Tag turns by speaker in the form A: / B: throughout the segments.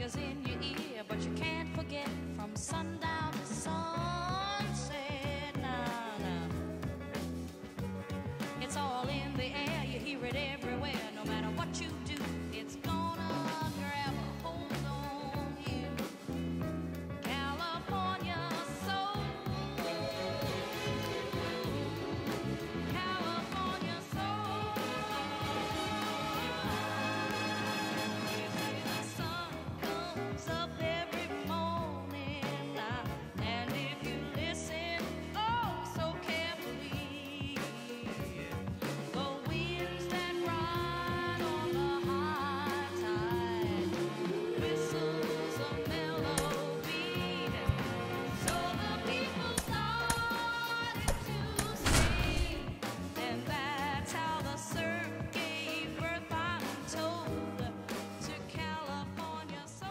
A: fingers in your ear, but you can't forget from sundown to sunset. Nah, nah. It's all in the air, you hear it everywhere. No matter what you do, it's gonna grab a hold on you. California soul. California soul. You see the sun comes up every morning, and if you listen, oh, so carefully, the winds that ride on the high tide whistles a melody, so the people started to sing, and that's how the surf gave birth, I'm told, to California soul.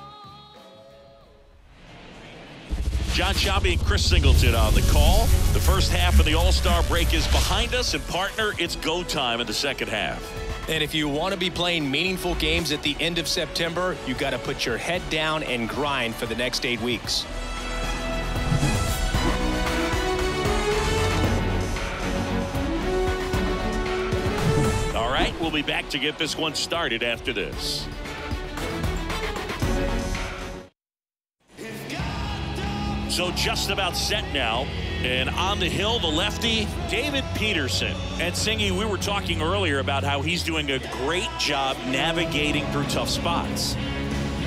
B: John Shelby and Chris Singleton on the call. The first half of the All-Star break is behind us, and partner, it's go time in the second half.
C: And if you want to be playing meaningful games at the end of September, you got to put your head down and grind for the next 8 weeks.
B: All right, we'll be back to get this one started after this. So just about set now, and on the hill, the lefty, David Peterson. And Singy, we were talking earlier about how he's doing a great job navigating through tough spots.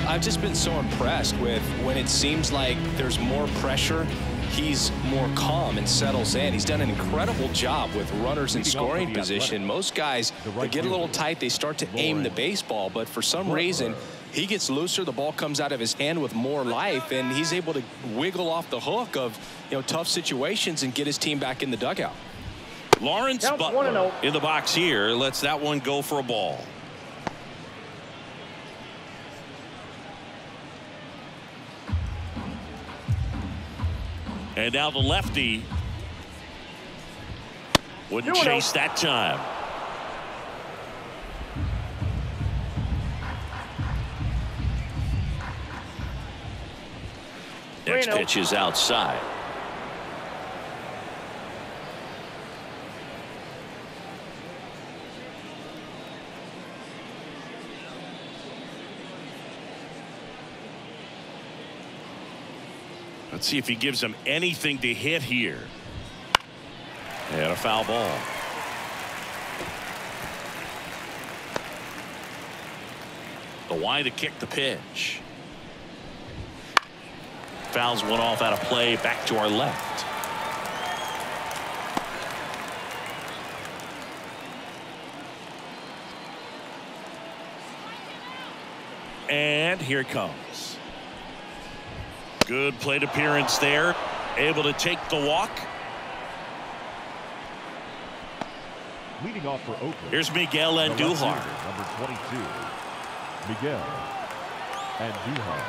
C: I've just been so impressed with when it seems like there's more pressure, he's more calm and settles in. He's done an incredible job with runners in scoring position. Most guys, they get a little tight, they start to aim the baseball, but for some reason, he gets looser, the ball comes out of his hand with more life, and he's able to wiggle off the hook of, tough situations and get his team back in the dugout.
B: Lawrence Butler in the box here lets that one go for a ball. And now the lefty wouldn't chase that time. Next pitch is outside. Let's see if he gives him anything to hit here. And a foul ball. The wide to kick the pitch. Fouls one off out of play, back to our left. And here it comes. Good plate appearance there. Able to take the walk.
D: Leading off for Oakland.
B: Here's Miguel Andujar.
D: Number 22, Miguel Andujar.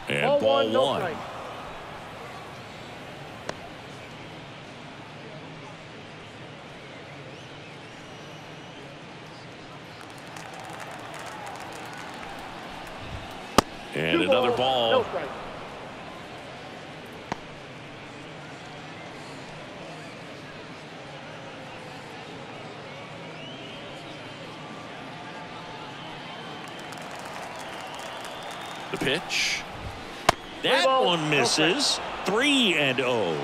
B: And ball one. And another ball. The pitch. That one misses. 3-0.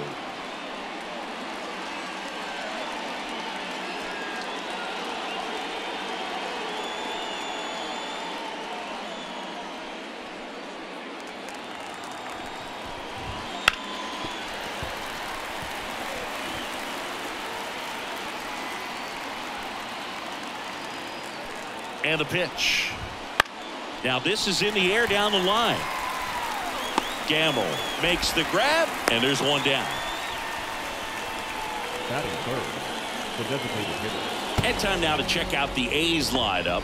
B: And the pitch. Now this is in the air down the line. Gamble makes the grab, and there's one down.
D: Batting third, the designated hitter.
B: And time now to check out the A's lineup.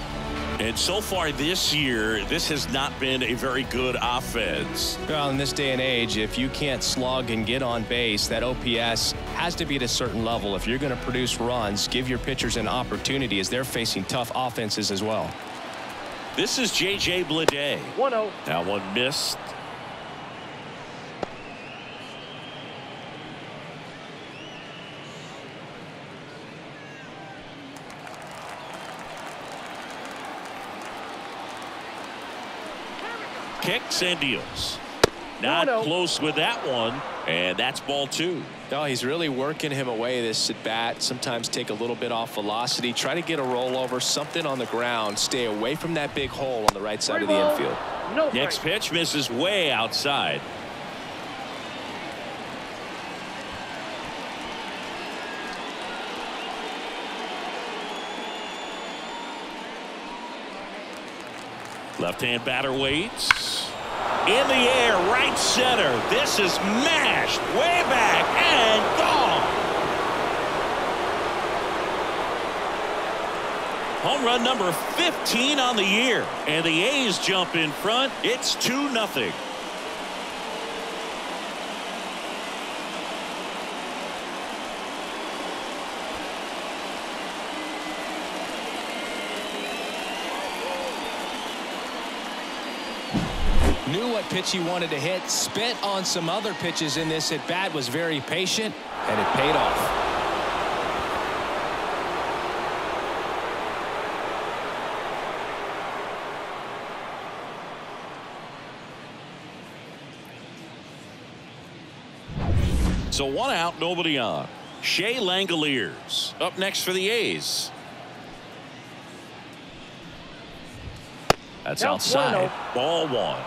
B: And so far this year, this has not been a very good offense.
C: Well, in this day and age, if you can't slug and get on base, that OPS has to be at a certain level. If you're going to produce runs, give your pitchers an opportunity as they're facing tough offenses as well.
B: This is J.J. Bleday.
E: 1-0.
B: That one missed. Kicks and deals. Not close with that one, and that's ball 2.
C: No, he's really working him away this at bat. Sometimes take a little bit off velocity. Try to get a rollover, something on the ground. Stay away from that big hole on the right side of the infield.
B: Next pitch misses way outside. Left-hand batter waits. In the air, right center. This is mashed way back and gone. Home run number 15 on the year. And the A's jump in front. It's 2-0.
C: Knew what pitch he wanted to hit, spent on some other pitches in this at bat, was very patient, and it paid off.
B: So 1 out, nobody on. Shea Langoliers up next for the A's. That's outside. Ball 1.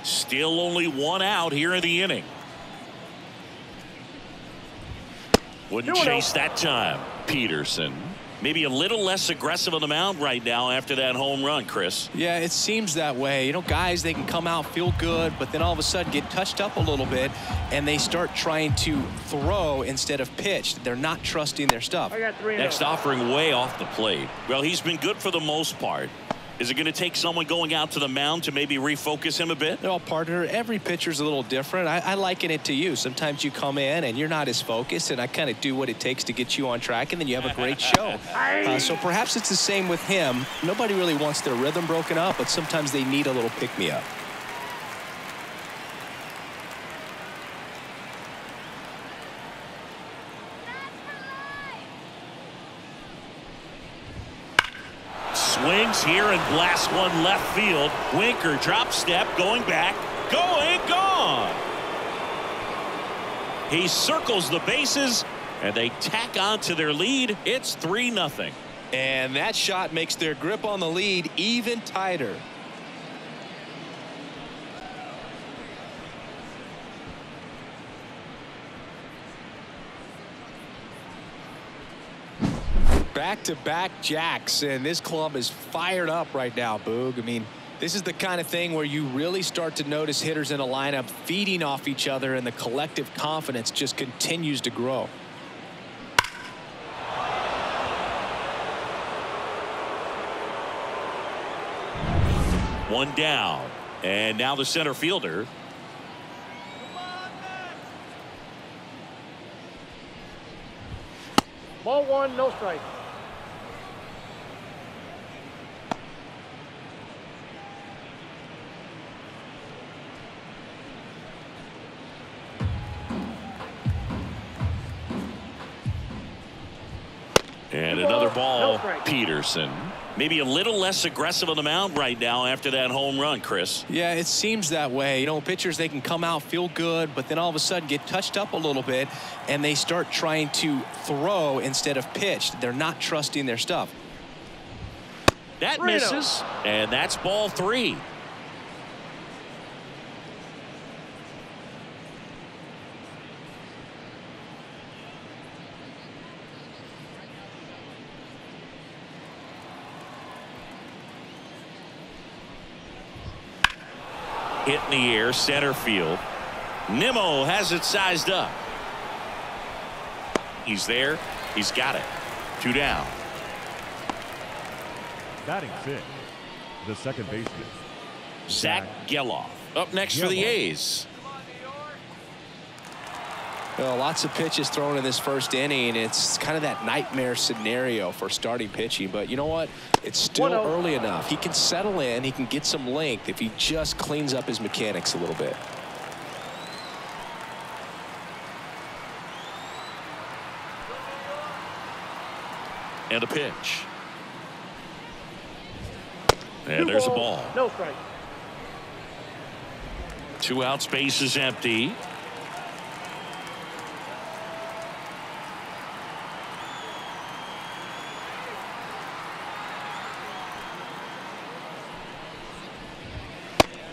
B: Still only 1 out here in the inning. Wouldn't chase that time. Peterson. Maybe a little less aggressive on the mound right now after that home run, Chris.
C: Yeah, it seems that way. You know, guys, they can come out, feel good, but then all of a sudden get touched up a little bit, and they start trying to throw instead of pitch. They're not trusting their stuff.
B: Next offering way off the plate. Well, he's been good for the most part. Is it going to take someone going out to the mound to maybe refocus him a bit?
C: No, partner, every pitcher's a little different. I liken it to you. Sometimes you come in and you're not as focused, and I kind of do what it takes to get you on track, and then you have a great show. So perhaps it's the same with him. Nobody really wants their rhythm broken up, but sometimes they need a little pick-me-up.
B: Swings here and blasts one left field. Winker drop step, going back, gone. He circles the bases, and they tack on to their lead. It's 3-0.
C: And that shot makes their grip on the lead even tighter. Back-to-back jacks, and this club is fired up right now, Boog. I mean, this is the kind of thing where you really start to notice hitters in a lineup feeding off each other, and the collective confidence just continues to grow.
B: One down, and now the center fielder.
E: Ball 1, no strike.
B: And another ball, Peterson. Maybe a little less aggressive on the mound right now after that home run, Chris.
C: Yeah, it seems that way. You know, pitchers, they can come out, feel good, but then all of a sudden get touched up a little bit, and they start trying to throw instead of pitch. They're not trusting their stuff.
B: That misses, and that's ball 3. Hit in the air, center field. Nimmo has it sized up. He's there. He's got it. 2 down.
D: Batting 6, the second baseman,
B: Zach Geloff up next for the A's.
C: Well, lots of pitches thrown in this first inning. It's kind of that nightmare scenario for starting pitching. But you know what? It's still early enough. He can settle in. He can get some length if he just cleans up his mechanics a little bit.
B: And a pitch. And there's a ball.
E: No strike.
B: 2 outs, base is empty.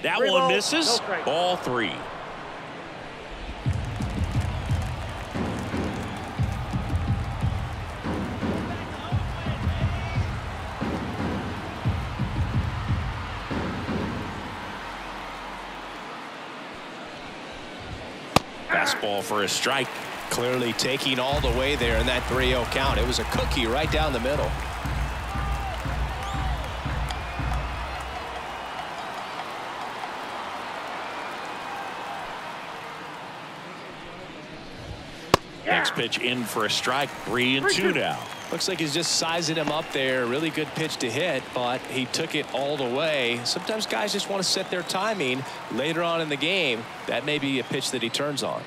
B: That one misses. Ball 3. Fastball for a strike.
C: Clearly taking all the way there in that 3-0 count. It was a cookie right down the middle.
B: Next pitch in for a strike. 3-2 now.
C: Looks like he's just sizing him up there. Really good pitch to hit, but he took it all the way. Sometimes guys just want to set their timing later on in the game. That may be a pitch that he turns on.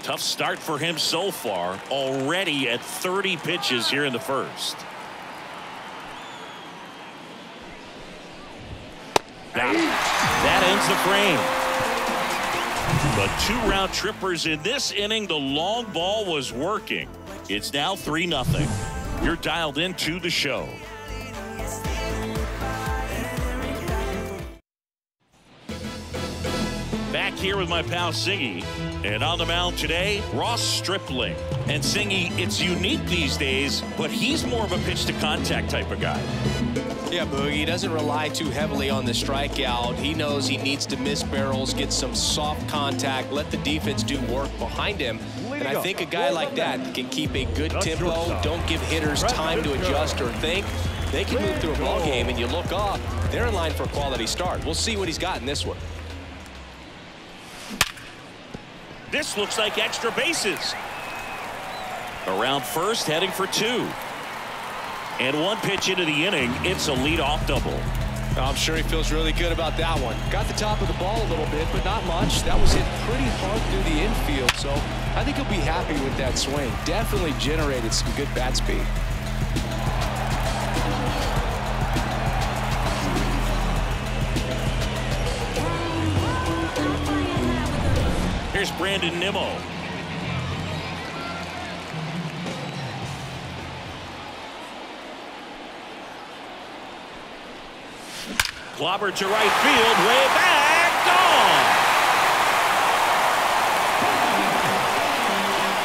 B: Tough start for him so far. Already at 30 pitches here in the first. That ends the frame. The 2 round trippers in this inning. The long ball was working. It's now 3-0. You're dialed into the show. Back here with my pal Singy. And on the mound today, Ross Stripling. And Singy, it's unique these days, but he's more of a pitch to contact type of guy.
C: Yeah, Boogie, he doesn't rely too heavily on the strikeout. He knows he needs to miss barrels, get some soft contact, let the defense do work behind him. And I think a guy like that can keep a good tempo, don't give hitters time to adjust or think. They can move through a ball game, and you look up, they're in line for a quality start. We'll see what he's got in this one.
B: This looks like extra bases. Around first, heading for 2. And 1 pitch into the inning, it's a leadoff double.
C: I'm sure he feels really good about that one. Got the top of the ball a little bit, but not much. That was hit pretty hard through the infield, so I think he'll be happy with that swing. Definitely generated some good bat speed.
B: Here's Brandon Nimmo. Clobber to right field, way back, gone.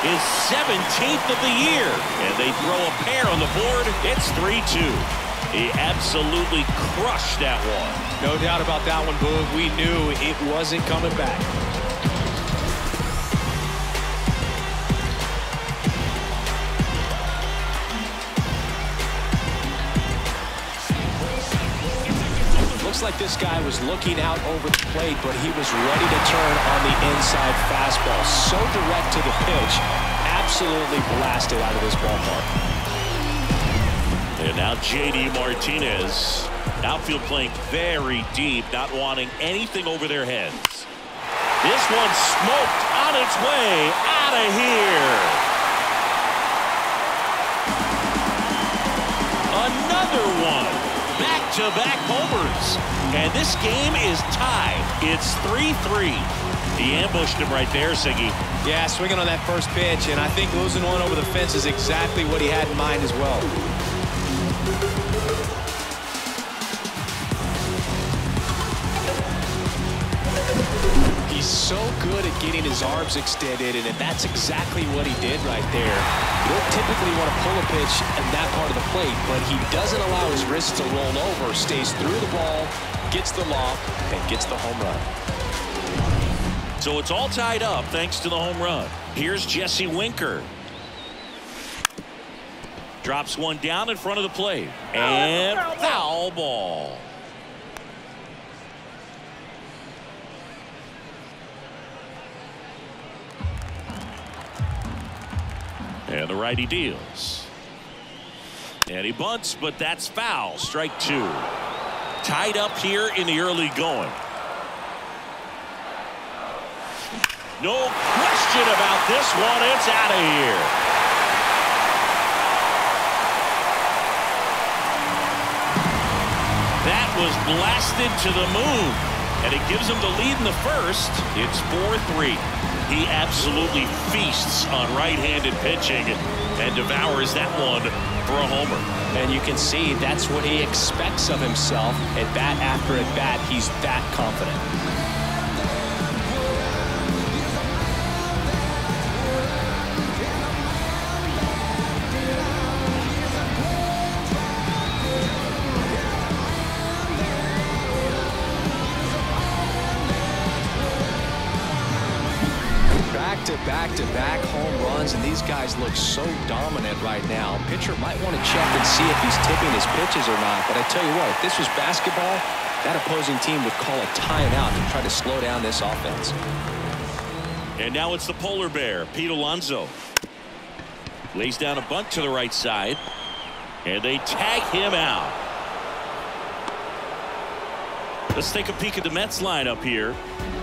B: His 17th of the year, and they throw a pair on the board. It's 3-2. He absolutely crushed that one.
C: No doubt about that one, Boog. We knew it wasn't coming back. Looks like this guy was looking out over the plate, but he was ready to turn on the inside fastball. So direct to the pitch, absolutely blasted out of this ballpark.
B: And now J.D. Martinez. Outfield playing very deep, not wanting anything over their heads. This one smoked on its way out of here. Another one. Back-to-back homers. And this game is tied. It's 3-3. He ambushed him right there, Siggy.
C: Yeah, swinging on that first pitch, and I think losing one over the fence is exactly what he had in mind as well. He's so good at getting his arms extended, and that's exactly what he did right there. You don't typically want to pull a pitch at that part of the plate, but he doesn't allow his wrist to roll over, stays through the ball, gets the loft, and gets the home run.
B: So it's all tied up thanks to the home run. Here's Jesse Winker. Drops one down in front of the plate. And foul ball. And the righty deals. And he bunts, but that's foul. Strike two. Tied up here in the early going. No question about this one. It's out of here. That was blasted to the moon. And it gives him the lead in the first. It's 4-3. He absolutely feasts on right-handed pitching and devours that one for a homer.
C: And you can see that's what he expects of himself. At bat after at bat, he's that confident. Back-to-back home runs, and these guys look so dominant right now. Pitcher might want to check and see if he's tipping his pitches or not, but I tell you what, if this was basketball, that opposing team would call a timeout to try to slow down this offense.
B: And now it's the polar bear, Pete Alonso. Lays down a bunt to the right side, and they tag him out. Let's take a peek at the Mets lineup here.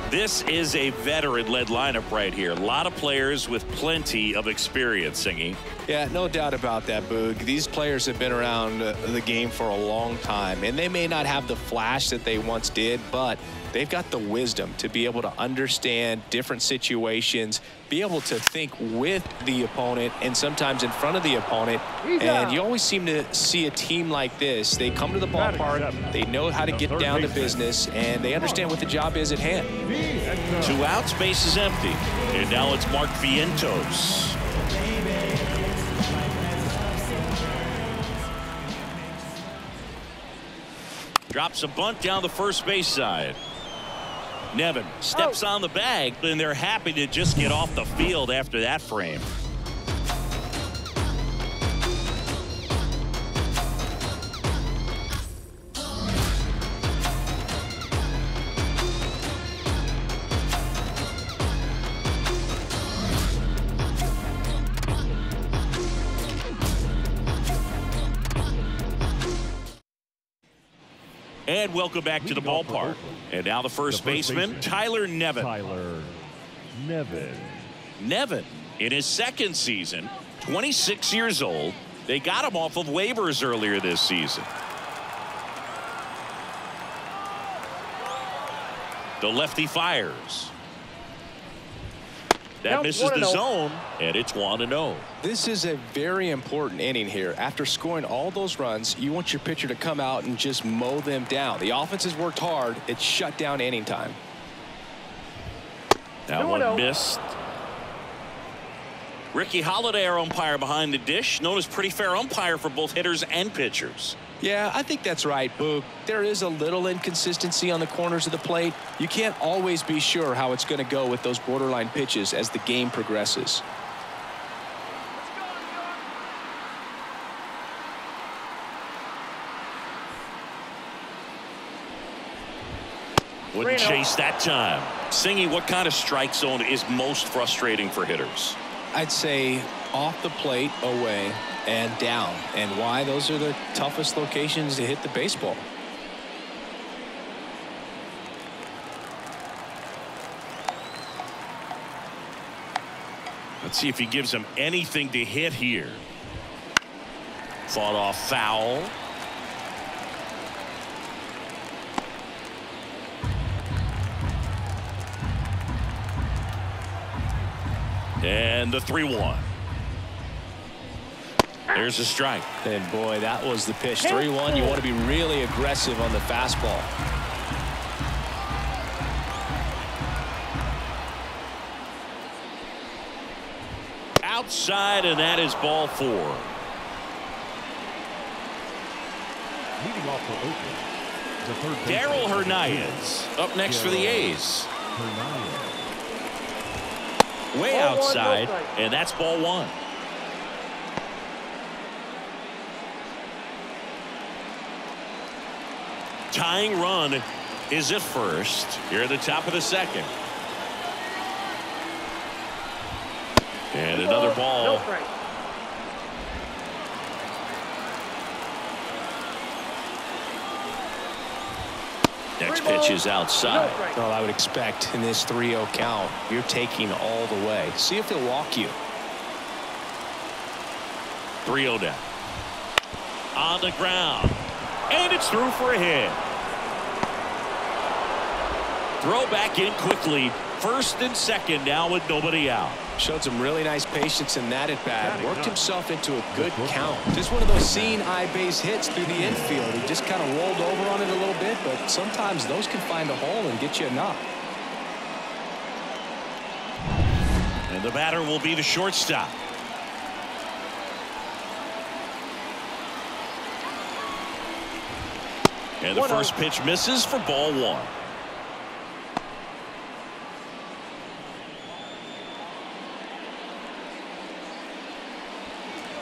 B: This is a veteran-led lineup right here. A lot of players with plenty of experience, Singy.
C: Yeah, no doubt about that, Boog. These players have been around the game for a long time, and they may not have the flash that they once did, but they've got the wisdom to be able to understand different situations, be able to think with the opponent and sometimes in front of the opponent. And you always seem to see a team like this. They come to the ballpark, they know how to get down to business, and they understand what the job is at hand.
B: 2 outs, base is empty. And now it's Mark Vientos. Drops a bunt down the first base side. Nevin steps on the bag, and they're happy to just get off the field after that frame. And welcome back to the ballpark. And now the first baseman, Tyler Nevin. Nevin, in his second season, 26 years old. They got him off of waivers earlier this season. The lefty fires. That misses the zone, and it's 1-0.
C: This is a very important inning here. After scoring all those runs, you want your pitcher to come out and just mow them down. The offense has worked hard. It's shut down inning time.
B: That one missed. Ricky Holiday, our umpire behind the dish, known as pretty fair umpire for both hitters and pitchers.
C: Yeah, I think that's right, Boog. There is a little inconsistency on the corners of the plate. You can't always be sure how it's going to go with those borderline pitches as the game progresses.
B: Wouldn't chase that time. Singy, what kind of strike zone is most frustrating for hitters?
C: I'd say off the plate, away, and down. And why? Those are the toughest locations to hit the baseball.
B: Let's see if he gives him anything to hit here. Fought off foul. And the 3-1. There's a strike.
C: And boy, that was the pitch. 3-1. You want to be really aggressive on the fastball.
B: outside, and that is ball 4.
D: Leading off for Oakland, the third baseman,
B: Darryl Hernandez up next for the A's.
D: Hernandez.
B: Way outside, and that's ball 1. Tying run is at first here at the top of the second. And another ball. Next pitch is outside.
C: Well, I would expect in this 3-0 count, you're taking all the way. See if he'll walk you.
B: 3-0 down. On the ground. And it's through for a hit. Throw back in quickly. First and second now with nobody out.
C: Showed some really nice patience in that at bat. Worked himself into a good count. Just one of those seeing eye base hits through the infield. He just kind of rolled over on it a little bit, but sometimes those can find a hole and get you a knock.
B: And the batter will be the shortstop. And the first pitch misses for ball 1.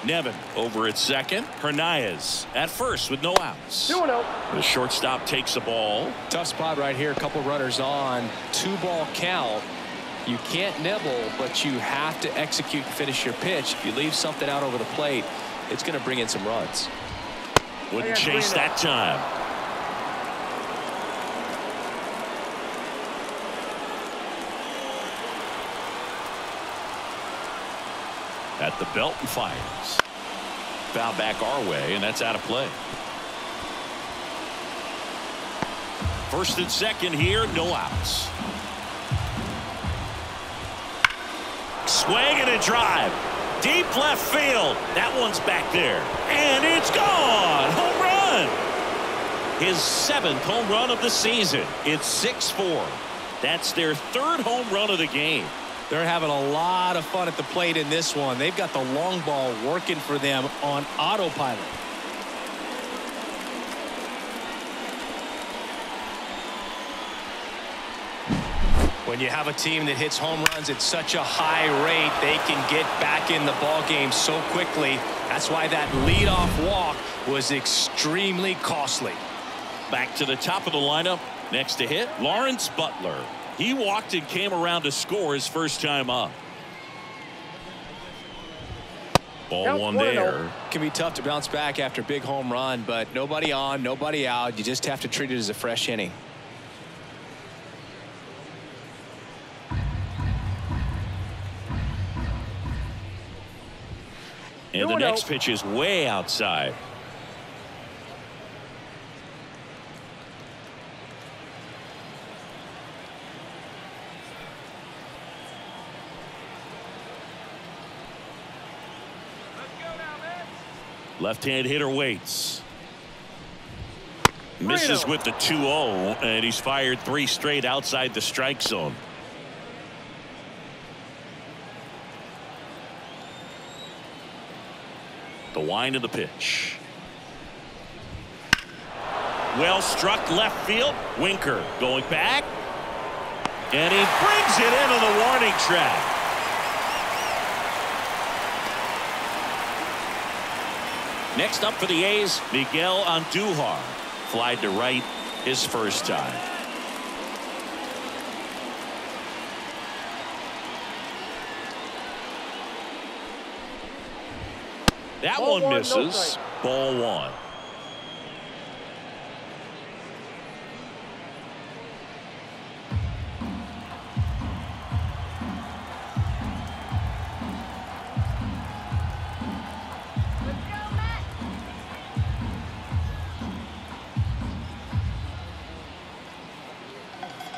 B: Nevin over at second. Hernandez at first with no outs. The shortstop takes the ball.
C: Tough spot right here. A couple runners on. 2-ball count. You can't nibble, but you have to execute and finish your pitch. If you leave something out over the plate, it's going to bring in some runs.
B: Wouldn't chase that time. At the belt and fires. Foul back our way, and that's out of play. First and second here, no outs. Swing and a drive. Deep left field. That one's back there. And it's gone. Home run. His 7th home run of the season. It's 6-4. That's their 3rd home run of the game.
C: They're having a lot of fun at the plate in this one. They've got the long ball working for them on autopilot. When you have a team that hits home runs at such a high rate, they can get back in the ball game so quickly. That's why that leadoff walk was extremely costly.
B: Back to the top of the lineup. Next to hit, Lawrence Butler. He walked and came around to score his first time up. Ball 1 there.
C: Can be tough to bounce back after a big home run, but nobody on, nobody out. You just have to treat it as a fresh inning.
B: And the next pitch is way outside. Left-hand hitter waits. Misses with the 2-0, and he's fired 3 straight outside the strike zone. The wind of the pitch. Well struck left field. Winker going back. And he brings it into the warning track. Next up for the A's, Miguel Andujar. Flied to right his first time. That one misses. Ball 1.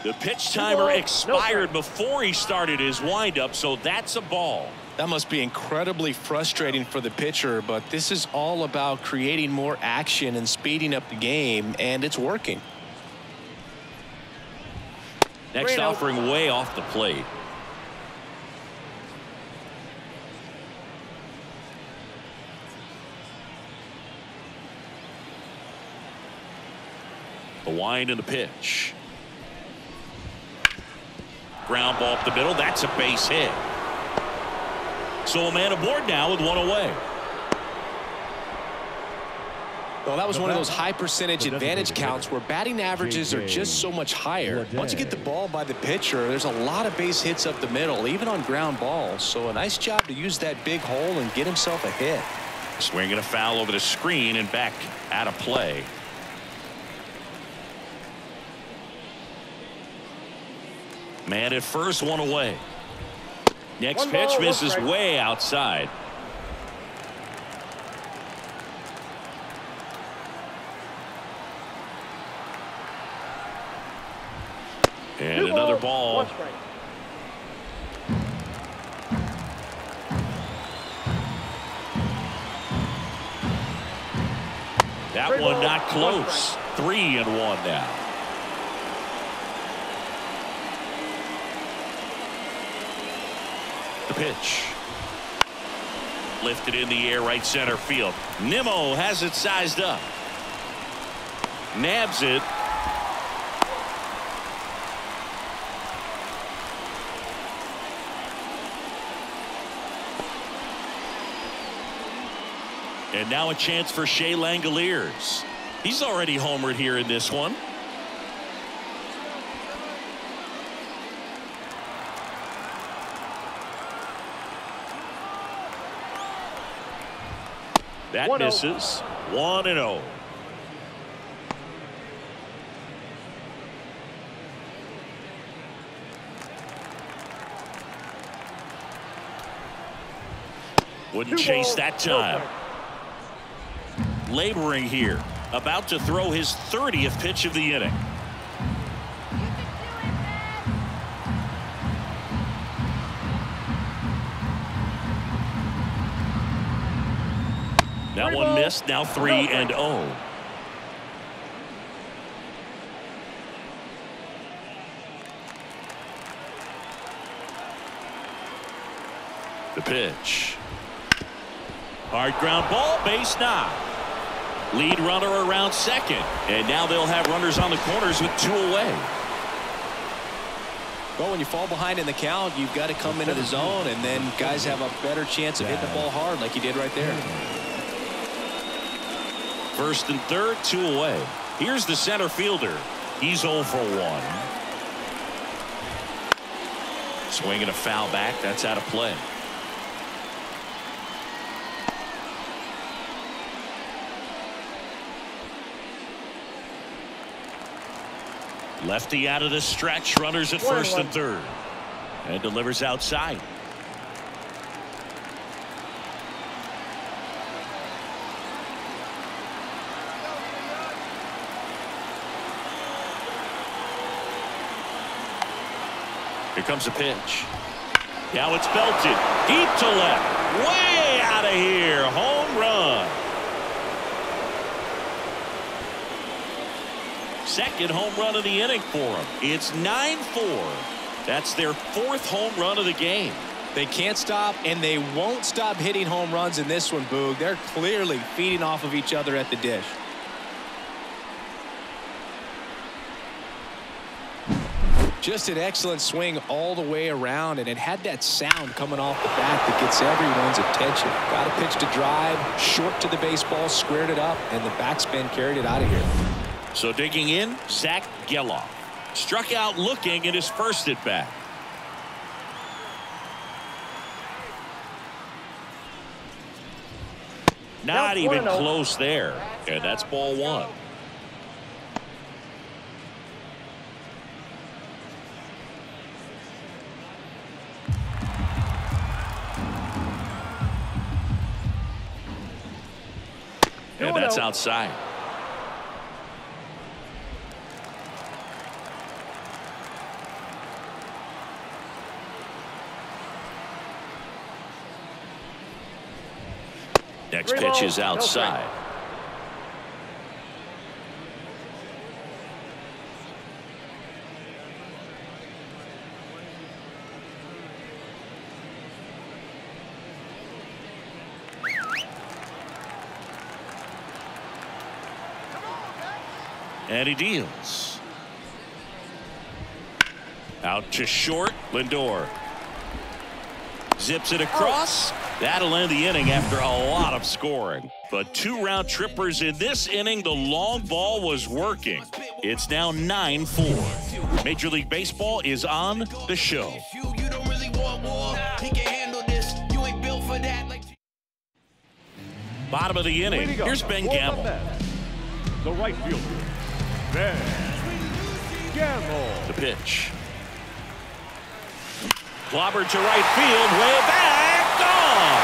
B: The pitch timer expired before he started his windup, so that's a ball.
C: That must be incredibly frustrating for the pitcher, but this is all about creating more action and speeding up the game, and it's working.
B: Next offering way off the plate. The wind and the pitch. Ground ball up the middle. That's a base hit. So a man aboard now with one away.
C: Well, that was one of those high percentage advantage counts where batting averages are just so much higher. Once you get the ball by the pitcher, there's a lot of base hits up the middle, even on ground balls. So a nice job to use that big hole and get himself a hit.
B: Swinging a foul over the screen and back out of play. Man at first, one away. Next pitch misses way outside. And another ball. That one not close. 3-1 now. The pitch. Lifted in the air, right center field. Nimmo has it sized up. Nabs it. And now a chance for Shea Langoliers. He's already homered here in this one. That misses. 1-0. Wouldn't chase that time. Laboring here, about to throw his 30th pitch of the inning. That one missed. Now 3-0. The pitch. Hard ground ball, base knock. Lead runner around second, and now they'll have runners on the corners with 2 away.
C: Well, when you fall behind in the count, you've got to come into the zone, and then guys have a better chance of hitting the ball hard like he did right there.
B: First and third, 2 away. Here's the center fielder. He's 0 for 1. Swinging a foul back. That's out of play. Lefty out of the stretch. Runners at first and third. And delivers outside. Here comes a pitch. Now it's belted. Deep to left. Way out of here. Home run. Second home run of the inning for him. It's 9-4. That's their 4th home run of the game.
C: They can't stop, and they won't stop hitting home runs in this one, Boog. They're clearly feeding off of each other at the dish. Just an excellent swing all the way around, and it had that sound coming off the bat that gets everyone's attention. Got a pitch to drive, short to the baseball, squared it up, and the backspin carried it out of here.
B: So digging in, Zach Geloff. Struck out looking in his first at bat. Not even close there. And that's ball 1. And that's outside. Next pitch is outside. And he deals. Out to short. Lindor zips it across. That'll end the inning after a lot of scoring. But 2 round trippers in this inning. The long ball was working. It's now 9-4. Major League Baseball is on the show. Bottom of the inning. Here's Ben Gamble.
D: The right fielder, Ben Gamble.
B: The pitch. Clobbered to right field. Way back. Gone.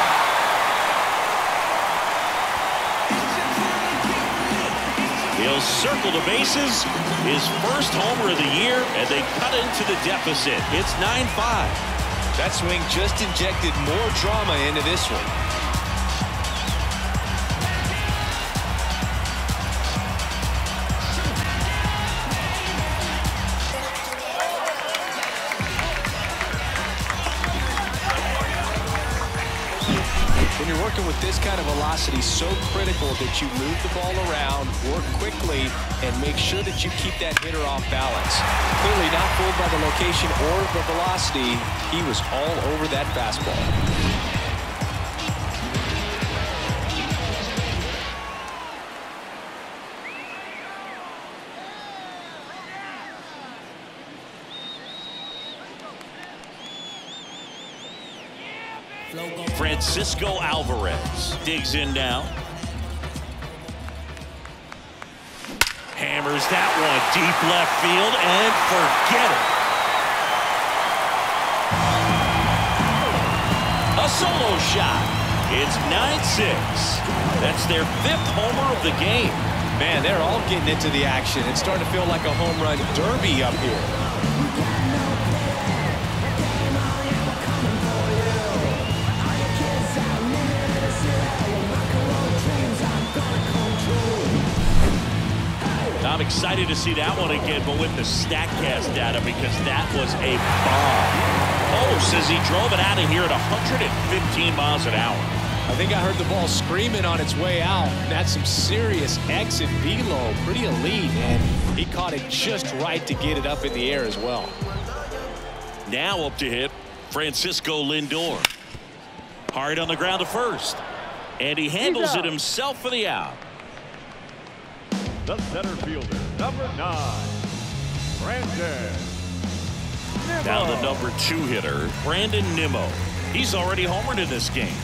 B: He'll circle the bases. His first homer of the year, and they cut into the deficit. It's 9-5.
C: That swing just injected more drama into this one. When you're working with this kind of velocity, so critical that you move the ball around, work quickly, and make sure that you keep that hitter off balance. Clearly not fooled by the location or the velocity. He was all over that fastball.
B: Francisco Alvarez digs in now. Hammers that one deep left field and forget it. A solo shot. It's 9-6. That's their 5th homer of the game.
C: Man, they're all getting into the action. It's starting to feel like a home run derby up here.
B: I'm excited to see that one again, but with the StatCast data, because that was a bomb. Oh, says he drove it out of here at 115 miles an hour.
C: I think I heard the ball screaming on its way out. That's some serious exit velo, pretty elite, and he caught it just right to get it up in the air as well.
B: Now up to hit Francisco Lindor. Hard on the ground to first, and he handles it himself for the out.
D: The center fielder, number 9, Brandon Nimmo.
B: Now the number 2 hitter, Brandon Nimmo. He's already homered in this game.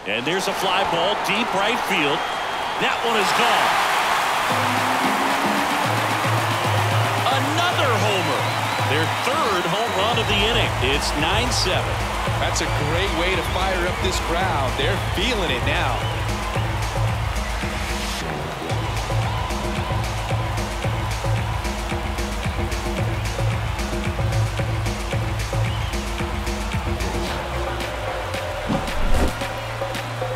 B: And there's a fly ball deep right field. That one is gone. Another homer. Their 3rd home run of the inning. It's 9-7.
C: That's a great way to fire up this crowd. They're feeling it now.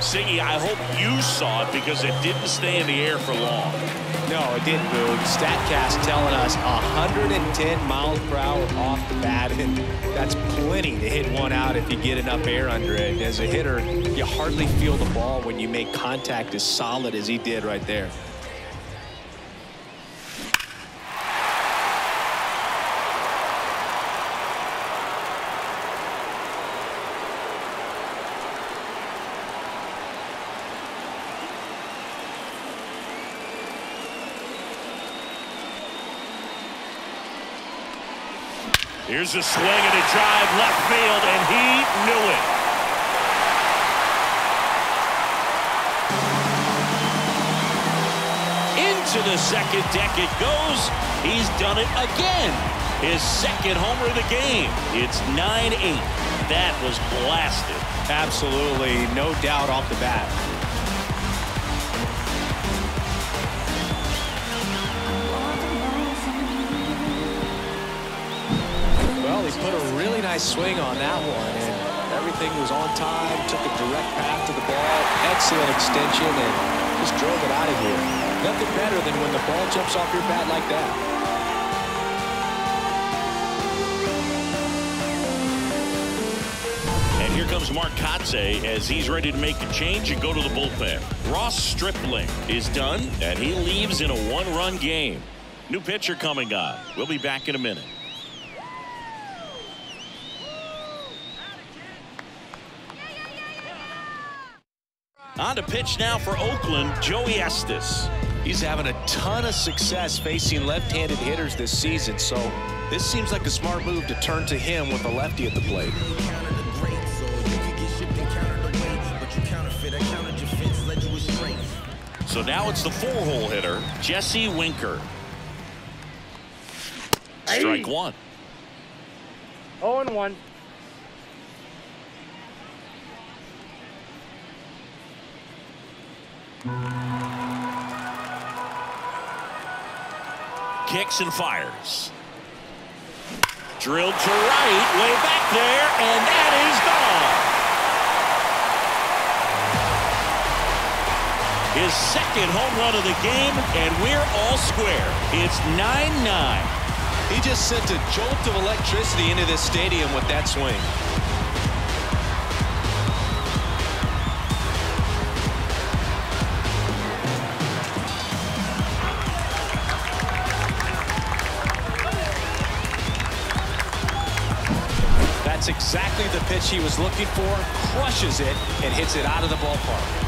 B: Siggy, I hope you saw it because it didn't stay in the air for long.
C: No, it didn't move. StatCast telling us 110 miles per hour off the bat, and that's plenty to hit one out if you get enough air under it. As a hitter, you hardly feel the ball when you make contact as solid as he did right there.
B: Here's a swing and a drive left field, and he knew it. Into the second deck it goes. He's done it again. His 2nd homer of the game. It's 9-8. That was blasted.
C: Absolutely, no doubt off the bat. He put a really nice swing on that one, and everything was on time, took a direct path to the ball, excellent extension, and just drove it out of here. Nothing better than when the ball jumps off your bat like that.
B: And here comes Mark Kotze as he's ready to make a change and go to the bullpen. Ross Stripling is done, and he leaves in a 1-run game. New pitcher coming on. We'll be back in a minute. On to pitch now for Oakland, Joey Estes.
C: He's having a ton of success facing left-handed hitters this season, so this seems like a smart move to turn to him with a lefty at the plate.
B: So now it's the 4-hole hitter, Jesse Winker. Strike one.
E: 0-1.
B: Kicks and fires. Drilled to right, way back there, and that is gone. His second home run of the game, and we're all square. It's 9-9.
C: He just sent a jolt of electricity into this stadium with that swing. That's exactly the pitch he was looking for. Crushes it and hits it out of the ballpark.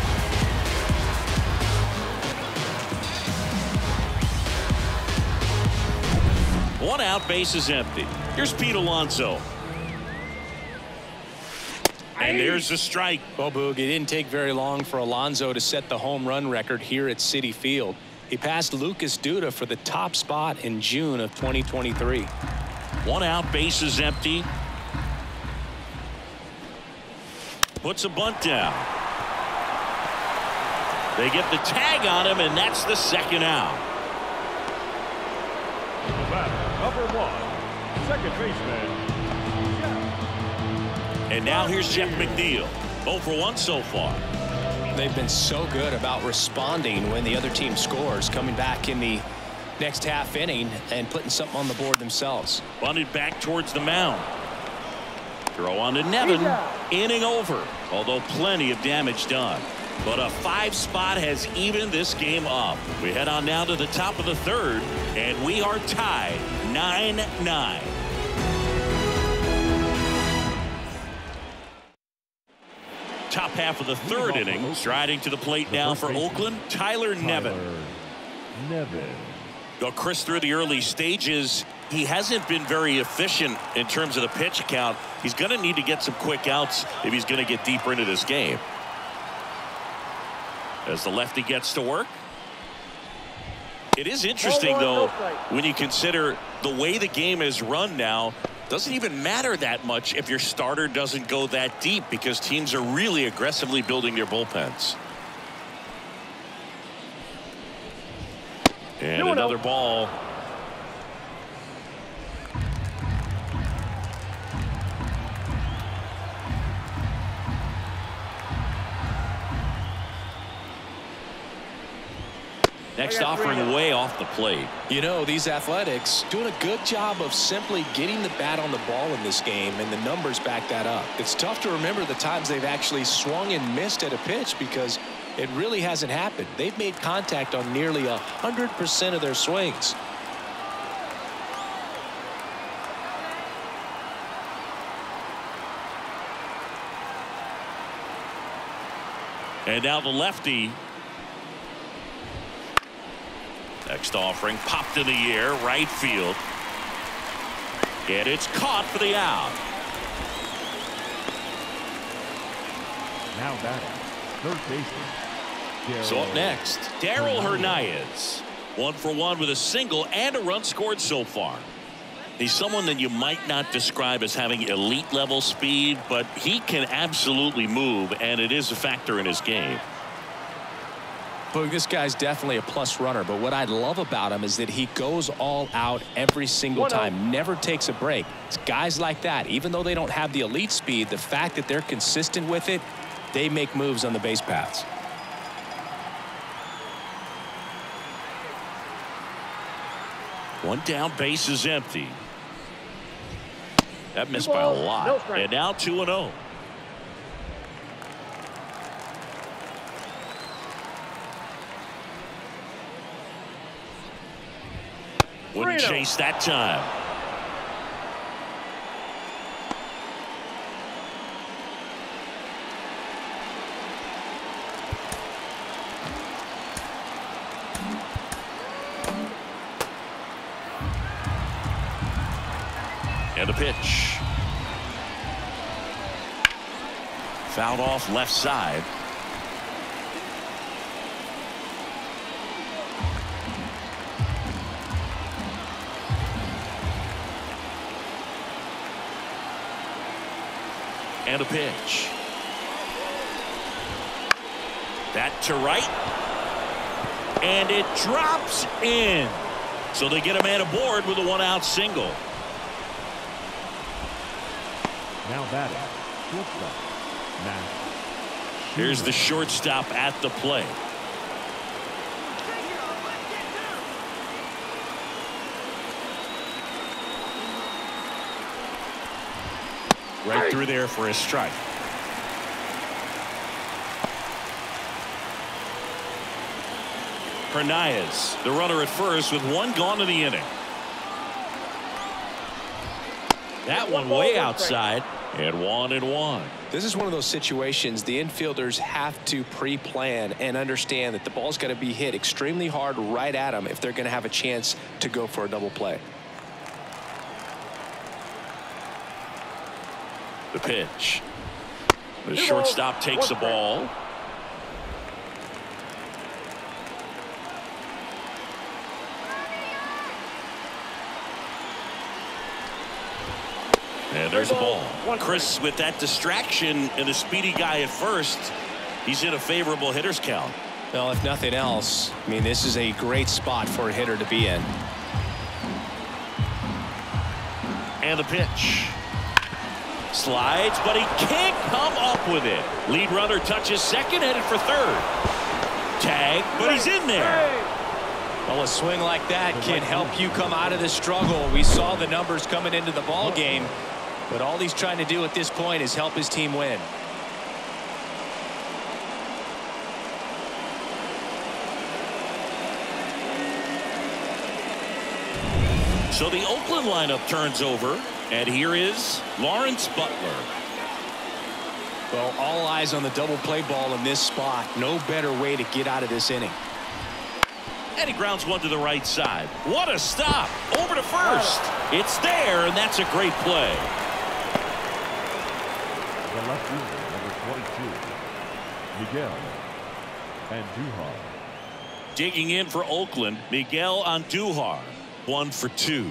B: One out, base is empty. Here's Pete Alonso. And there's the strike.
C: Well, Boog, it didn't take very long for Alonso to set the home run record here at Citi Field. He passed Lucas Duda for the top spot in June of 2023.
B: One out, base is empty. Puts a bunt down. They get the tag on him, and that's the second out.
D: The batter, number 1, second baseman.
B: And now here's Jeff McNeil. 0 for 1 so far.
C: They've been so good about responding when the other team scores, coming back in the next half inning and putting something on the board themselves.
B: Bunted back towards the mound. Throw on to Nevin. Inning over, although plenty of damage done. But a 5 spot has evened this game up. We head on now to the top of the third, and we are tied 9-9. Top half of the third inning. Striding to the plate now for Oakland, Tyler Nevin. Go Chris through the early stages. He hasn't been very efficient in terms of the pitch count. He's going to need to get some quick outs if he's going to get deeper into this game. As the lefty gets to work. It is interesting, though, when you consider the way the game is run now. Doesn't even matter that much if your starter doesn't go that deep, because teams are really aggressively building their bullpens. And another ball. Next offering way off the plate.
C: You know, these Athletics doing a good job of simply getting the bat on the ball in this game, and the numbers back that up. It's tough to remember the times they've actually swung and missed at a pitch, because it really hasn't happened. They've made contact on nearly 100% of their swings.
B: And now the lefty. Next offering popped in the air, right field. And it's caught for the out.
D: Now batting, third baseman.
B: So up next, Darryl Hernandez. 1 for 1 with a single and a run scored so far. He's someone that you might not describe as having elite level speed, but he can absolutely move, and it is a factor in his game.
C: But this guy's definitely a plus runner, but what I love about him is that he goes all out every single time, never takes a break. It's guys like that, even though they don't have the elite speed, the fact that they're consistent with it, they make moves on the base paths.
B: One down, base is empty. That missed by a lot. And now 2-0. Wouldn't chase that time. And a pitch. Fouled off left side. And a pitch. That to right. And it drops in. So they get a man aboard with a one-out single.
D: Now batting, shortstop, Matt.
B: Here's the shortstop at the plate. Right through there for a strike. Hernandez, the runner at first with one gone in the inning. That one way outside. And 1-1.
C: This is one of those situations the infielders have to pre-plan and understand that the ball's got to be hit extremely hard right at them if they're going to have a chance to go for a double play.
B: The pitch. The shortstop takes the ball. And there's the ball. Chris, with that distraction and the speedy guy at first, he's in a favorable hitter's count.
C: Well, if nothing else, I mean, this is a great spot for a hitter to be in.
B: And the pitch. Slides, but he can't come up with it. Lead runner touches second, headed for third. Tag, but he's in there.
C: Well, a swing like that can help you come out of the struggle. We saw the numbers coming into the ball game, but all he's trying to do at this point is help his team win.
B: So the Oakland lineup turns over, and here is Lawrence Butler.
C: Well, all eyes on the double play ball in this spot. No better way to get out of this inning.
B: And he grounds one to the right side. What a stop. Over to first. It's there, and that's a great play.
D: The left fielder, number 22, Miguel Andujar.
B: Digging in for Oakland, Miguel Andujar. 1 for 2.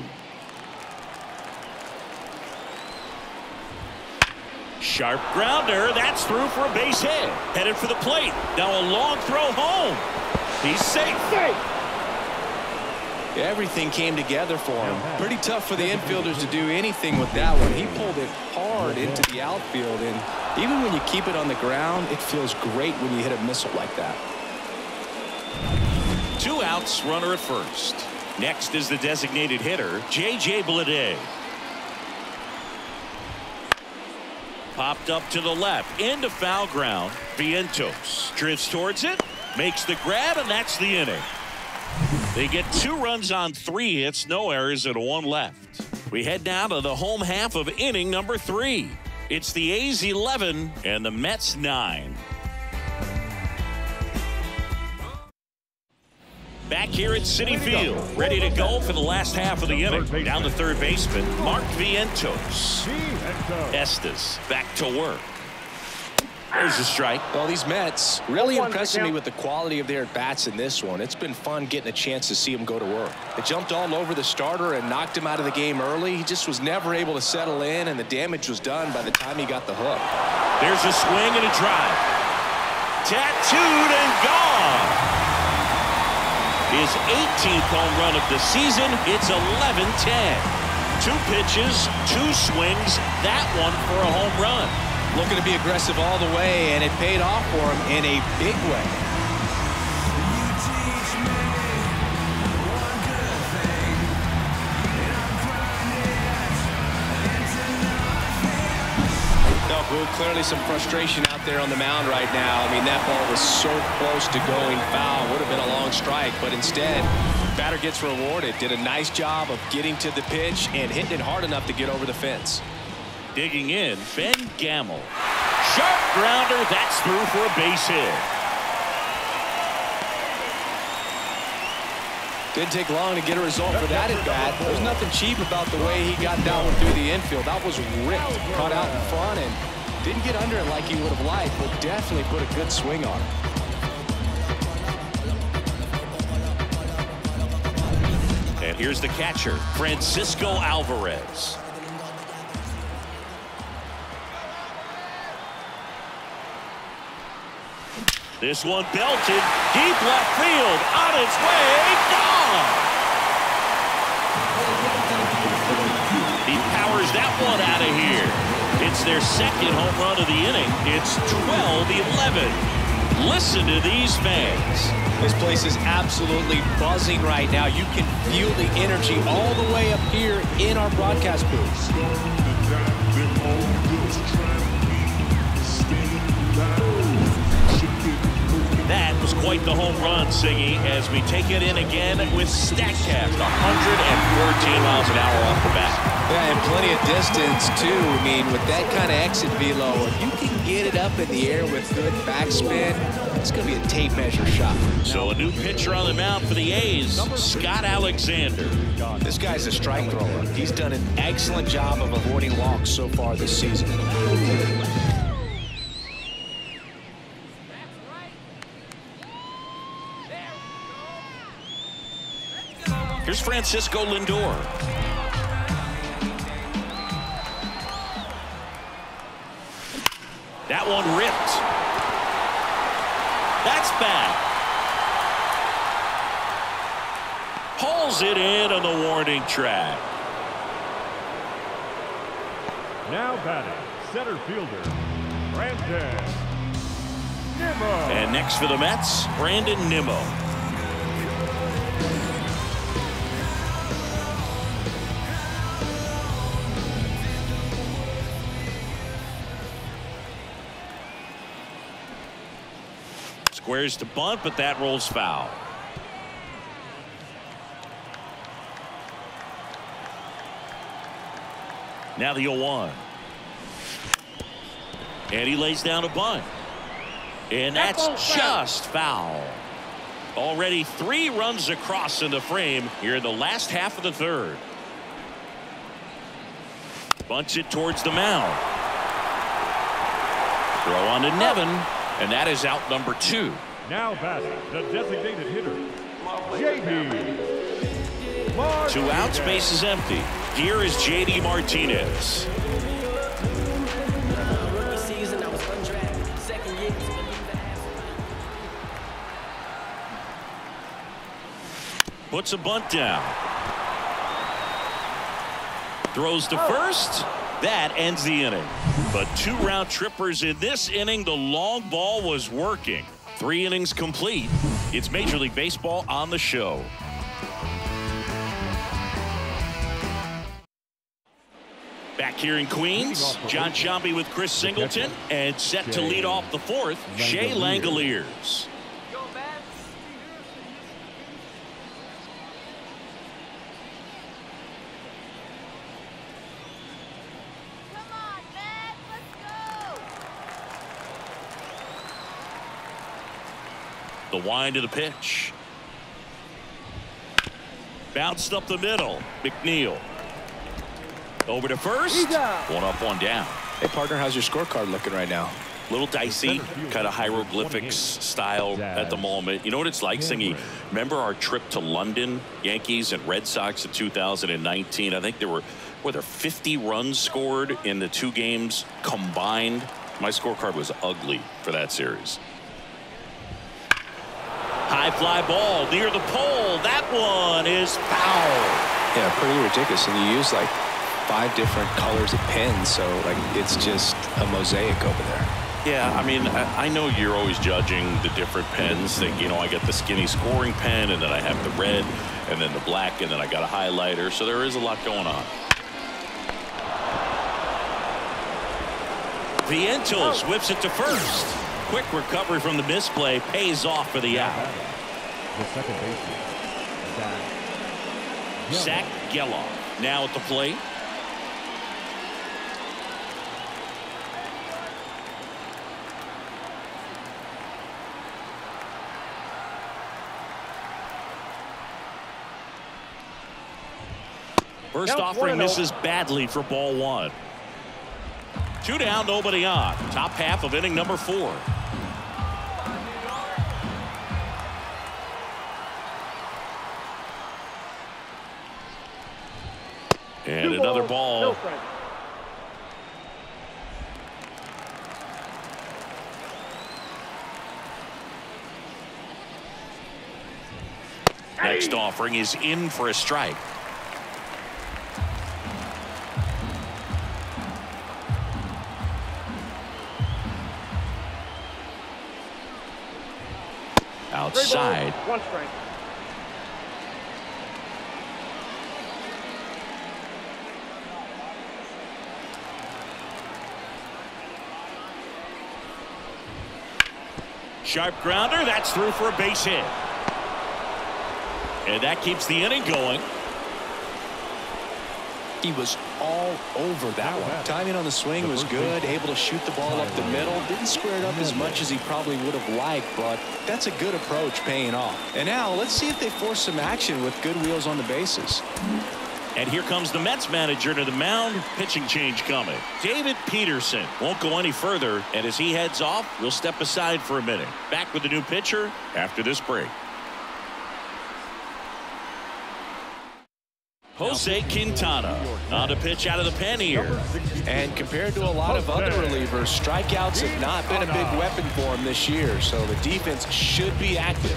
B: Sharp grounder. That's through for a base hit. Headed for the plate. Now a long throw home. He's safe.
C: Everything came together for him. Pretty tough for the infielders to do anything with that one. He pulled it hard into the outfield, and even when you keep it on the ground, it feels great when you hit a missile like that.
B: 2 outs, runner at first. Next is the designated hitter, J.J. Bleday. Popped up to the left, into foul ground. Vientos drifts towards it, makes the grab, and that's the inning. They get 2 runs on 3 hits, no errors, and 1 left. We head now to the home half of inning number 3. It's the A's 11 and the Mets 9. Back here at Citi Field, ready to go for the last half of the inning. Down to third baseman, Mark Vientos. Estes back to work. There's a strike.
C: Well, these Mets really impressing me with the quality of their at-bats in this one. It's been fun getting a chance to see them go to work. They jumped all over the starter and knocked him out of the game early. He just was never able to settle in, and the damage was done by the time he got the hook.
B: There's a swing and a drive. Tattooed and gone. His 18th home run of the season. It's 11-10. 2 pitches, 2 swings. That one for a home run.
C: Looking to be aggressive all the way, and it paid off for him in a big way. Clearly some frustration out out there on the mound right now. I mean, that ball was so close to going foul. Would have been a long strike, but instead, batter gets rewarded. Did a nice job of getting to the pitch and hitting it hard enough to get over the fence.
B: Digging in, Ben Gamble. Sharp grounder. That's through for a base hit.
C: Didn't take long to get a result for that at bat. There's nothing cheap about the way he got that one through the infield. That was ripped, caught out in front, and didn't get under it like he would have liked, but definitely put a good swing on it.
B: And here's the catcher, Francisco Alvarez. This one belted deep left field, on its way, gone. He powers that one out of here. It's their second home run of the inning. It's 12-11. Listen to these fans.
C: This place is absolutely buzzing right now. You can feel the energy all the way up here in our broadcast booth.
B: That was quite the home run, Siggy, as we take it in again with StatCast, 114 miles an hour off the bat.
C: Yeah, and plenty of distance, too. I mean, with that kind of exit velo, if you can get it up in the air with good backspin, it's going to be a tape measure shot.
B: So a new pitcher on the mound for the A's, Scott Alexander.
C: This guy's a strike thrower. He's done an excellent job of avoiding walks so far this season.
B: Here's Francisco Lindor. That one ripped. That's bad. Pulls it in on the warning track.
D: Now batting, center fielder, Brandon Nimmo.
B: And next for the Mets, Brandon Nimmo. Squares to bunt, but that rolls foul. Now the 0-1. And he lays down a bunt. And that's just foul. Already 3 runs across in the frame here in the last half of the third. Bunts it towards the mound. Throw on to Nevin. And that is out number 2.
D: Now batting, the designated hitter, J.D.
B: 2 outs, base is empty. Here is J.D. Martinez. Puts a bunt down. Throws to first. That ends the inning. But 2 round trippers in this inning. The long ball was working. 3 innings complete. It's Major League Baseball on the show. Back here in Queens, John Sciambi with Chris Singleton, and set to lead off the 4th, Shea Langoliers. The wind of the pitch. Bounced up the middle. McNeil. Over to first. 1 up, 1 down.
C: Hey, partner, how's your scorecard looking right now?
B: Little dicey, kind of hieroglyphics style at the moment. You know what it's like, Singy? Remember our trip to London, Yankees and Red Sox in 2019? I think there were 50 runs scored in the 2 games combined. My scorecard was ugly for that series. High fly ball near the pole. That one is foul.
C: Yeah, pretty ridiculous. And you use like 5 different colors of pens, so like it's just a mosaic over there.
B: Yeah, I mean, I know you're always judging the different pens. That, you know, I got the skinny scoring pen, and then I have the red, and then the black, and then I got a highlighter. So there is a lot going on. Vientos whips it to first. Quick recovery from the misplay pays off for the out.
D: The second baseman,
B: Zach Geloff now at the plate. First offering misses badly for ball one. 2 down, nobody on. Top half of inning number 4. And another ball. Next offering is in for a strike. Outside.
E: 1 strike.
B: Sharp grounder. That's through for a base hit. And that keeps the inning going.
C: He was all over that one. Timing on the swing was good. Able to shoot the ball up the middle. Didn't square it up as much as he probably would have liked, but that's a good approach paying off. And now let's see if they force some action with good wheels on the bases.
B: And here comes the Mets manager to the mound. Pitching change coming. David Peterson won't go any further. And as he heads off, we'll step aside for a minute. Back with the new pitcher after this break. Jose Quintana on to pitch out of the pen here.
C: And compared to a lot of other relievers, strikeouts have not been a big weapon for him this year, so the defense should be active.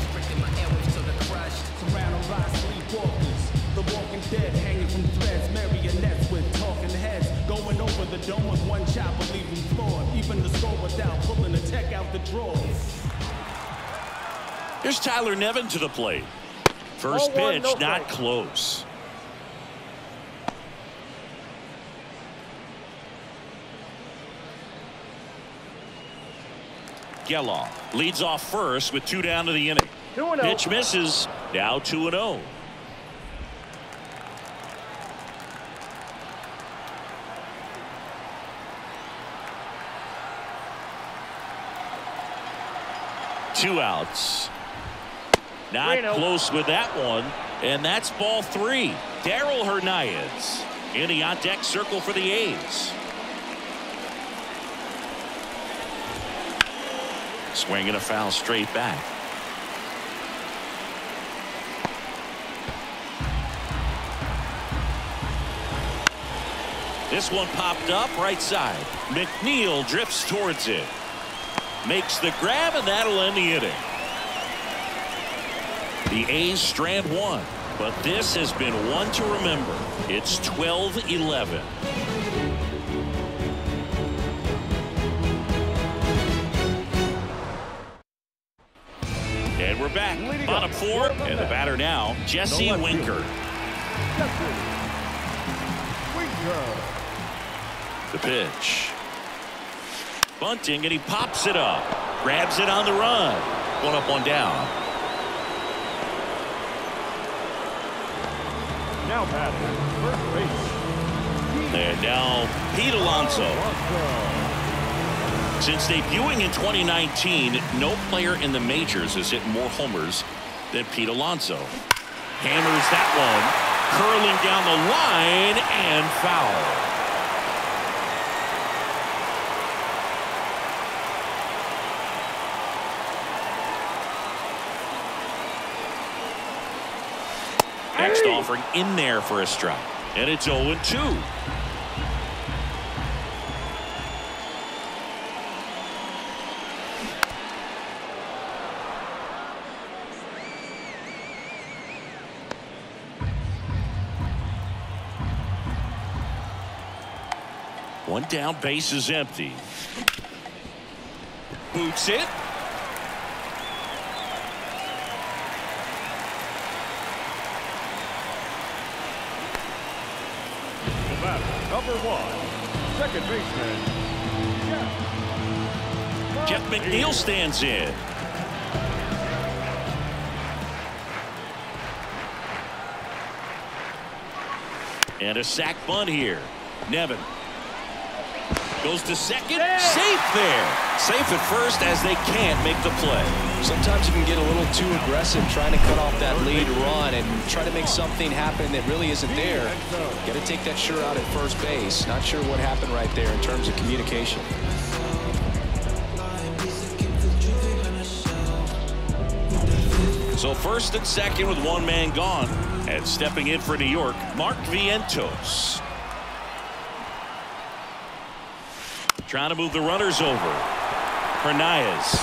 B: Here's Tyler Nevin to the plate. First pitch, not close. Geloff leads off first with 2 down to the inning. Pitch misses. Now 2-0. Two outs. Not close with that one. And that's ball 3. Darryl Hernandez in the on-deck circle for the A's. Swinging a foul straight back. This one popped up right side. McNeil drifts towards it. Makes the grab, and that'll end the inning. The A's strand 1, but this has been one to remember. It's 12-11. And we're back. Bottom 4, and the batter now, Jesse Winker. The pitch. Bunting, and he pops it up. Grabs it on the run. 1 up, 1 down.
D: now batting first base.
B: And now Pete Alonso. Since debuting in 2019, no player in the majors has hit more homers than Pete Alonso. Hammers that one, curling down the line, and foul. Next offering in there for a strike, and it's 0-2. One down, base is empty. Boots it.
D: The batter, number 1, second baseman, Jeff.
B: Jeff McNeil stands in. And a sac bunt here. Nevin goes to second. Safe there. Safe at first as they can't make the play.
C: Sometimes you can get a little too aggressive trying to cut off that lead run and try to make something happen that really isn't there. Got to take that sure out at first base. Not sure what happened right there in terms of communication.
B: So first and second with one man gone. And stepping in for New York, Mark Vientos. Trying to move the runners over. Hernandez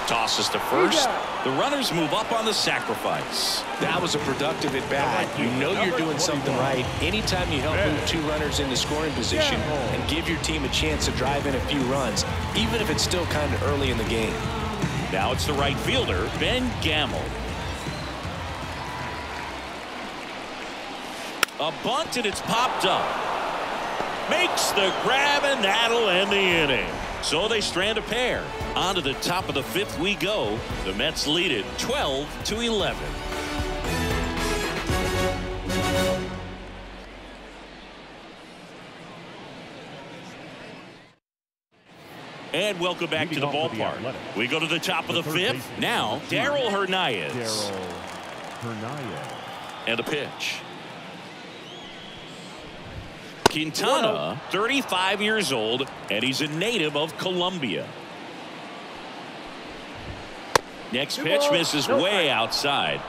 B: tosses to first. The runners move up on the sacrifice.
C: That was a productive at bat. You know you're doing something right anytime you help move two runners into scoring position and give your team a chance to drive in a few runs, even if it's still kind of early in the game.
B: Now it's the right fielder, Ben Gamble. A bunt, and it's popped up. Makes the grab, and that'll end the inning. So they strand a pair. On to the top of the fifth we go. The Mets lead it 12-11. And welcome back to the ballpark. We go to the top of the fifth. Now, Darryl Hernandez. And a pitch. Quintana, 35 years old, and he's a native of Colombia. Next pitch misses way outside.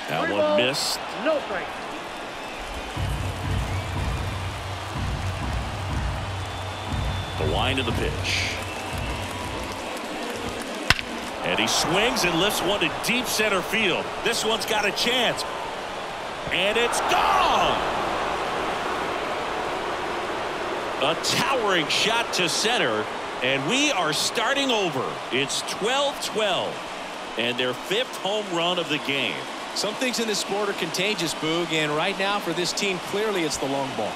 B: That one missed.
E: No strike.
B: The wind of the pitch. And he swings and lifts one to deep center field. This one's got a chance. And it's gone. A towering shot to center. And we are starting over. It's 12-12. And their fifth home run of the game.
C: Some things in this sport are contagious, Boog. And right now for this team, clearly it's the long ball.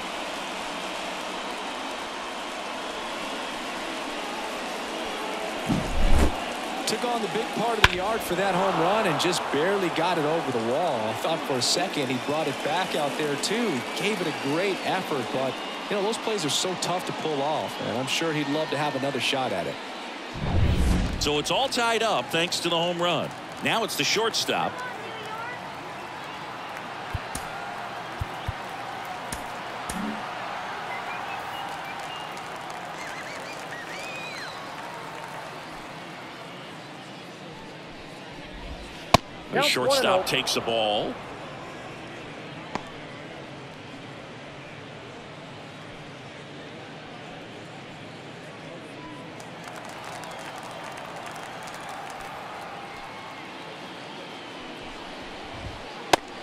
C: Took on the big part of the yard for that home run and just barely got it over the wall. I thought for a second he brought it back out there too. Gave it a great effort, but you know those plays are so tough to pull off, and I'm sure he'd love to have another shot at it.
B: So it's all tied up thanks to the home run. Now it's the shortstop. The shortstop takes the ball.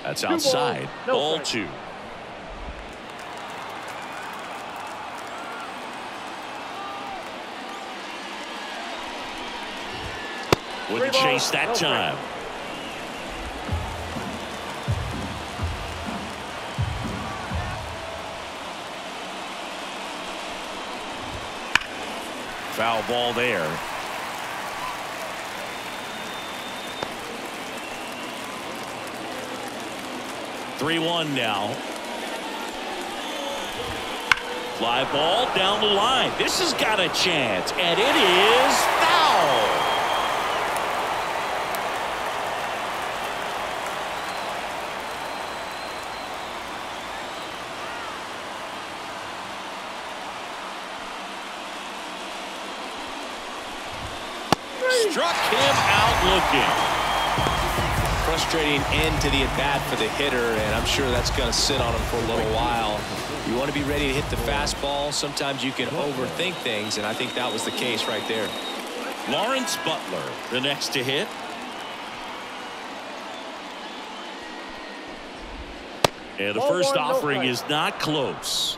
B: That's outside. Ball two. Wouldn't chase that time. Foul ball there. Three-1 now. Fly ball down the line. This has got a chance, and it is foul. Struck him out looking.
C: Frustrating end to the at-bat for the hitter, and I'm sure that's going to sit on him for a little while. You want to be ready to hit the fastball. Sometimes you can overthink things, and I think that was the case right there.
B: Lawrence Butler, the next to hit. And the first offering is not close.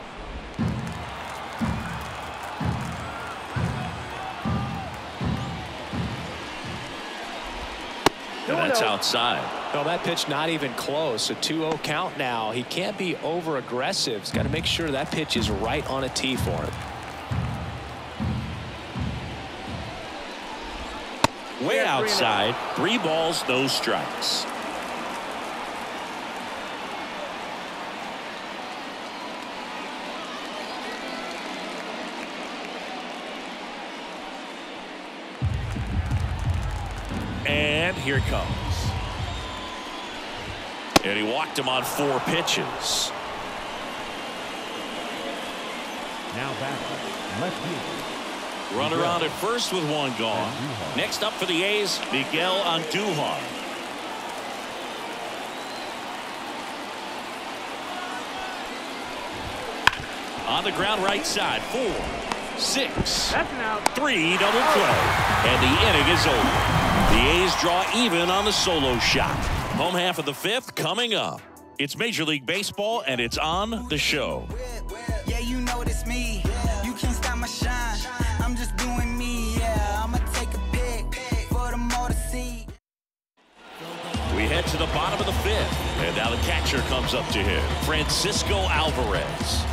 B: And that's outside.
C: Well, that pitch not even close. A 2-0 count now. He can't be over aggressive. He's got to make sure that pitch is right on a tee for him.
B: Way outside. 3 balls, no strikes. And here it comes. And he walked him on 4 pitches.
D: Now batting, left field.
B: Runner on at first with 1 gone. Next up for the A's, Miguel Andujar. On the ground right side, 4, 6, 3 double play. And the inning is over. The A's draw even on the solo shot. Home half of the 5th coming up. It's Major League Baseball, and it's on the show.
E: Yeah, you know it's me. You can't stop my shine. I'm just doing me. Yeah, I'ma take a pic for them all to see.
B: We head to the bottom of the 5th, and now the catcher comes up to him, Francisco Alvarez.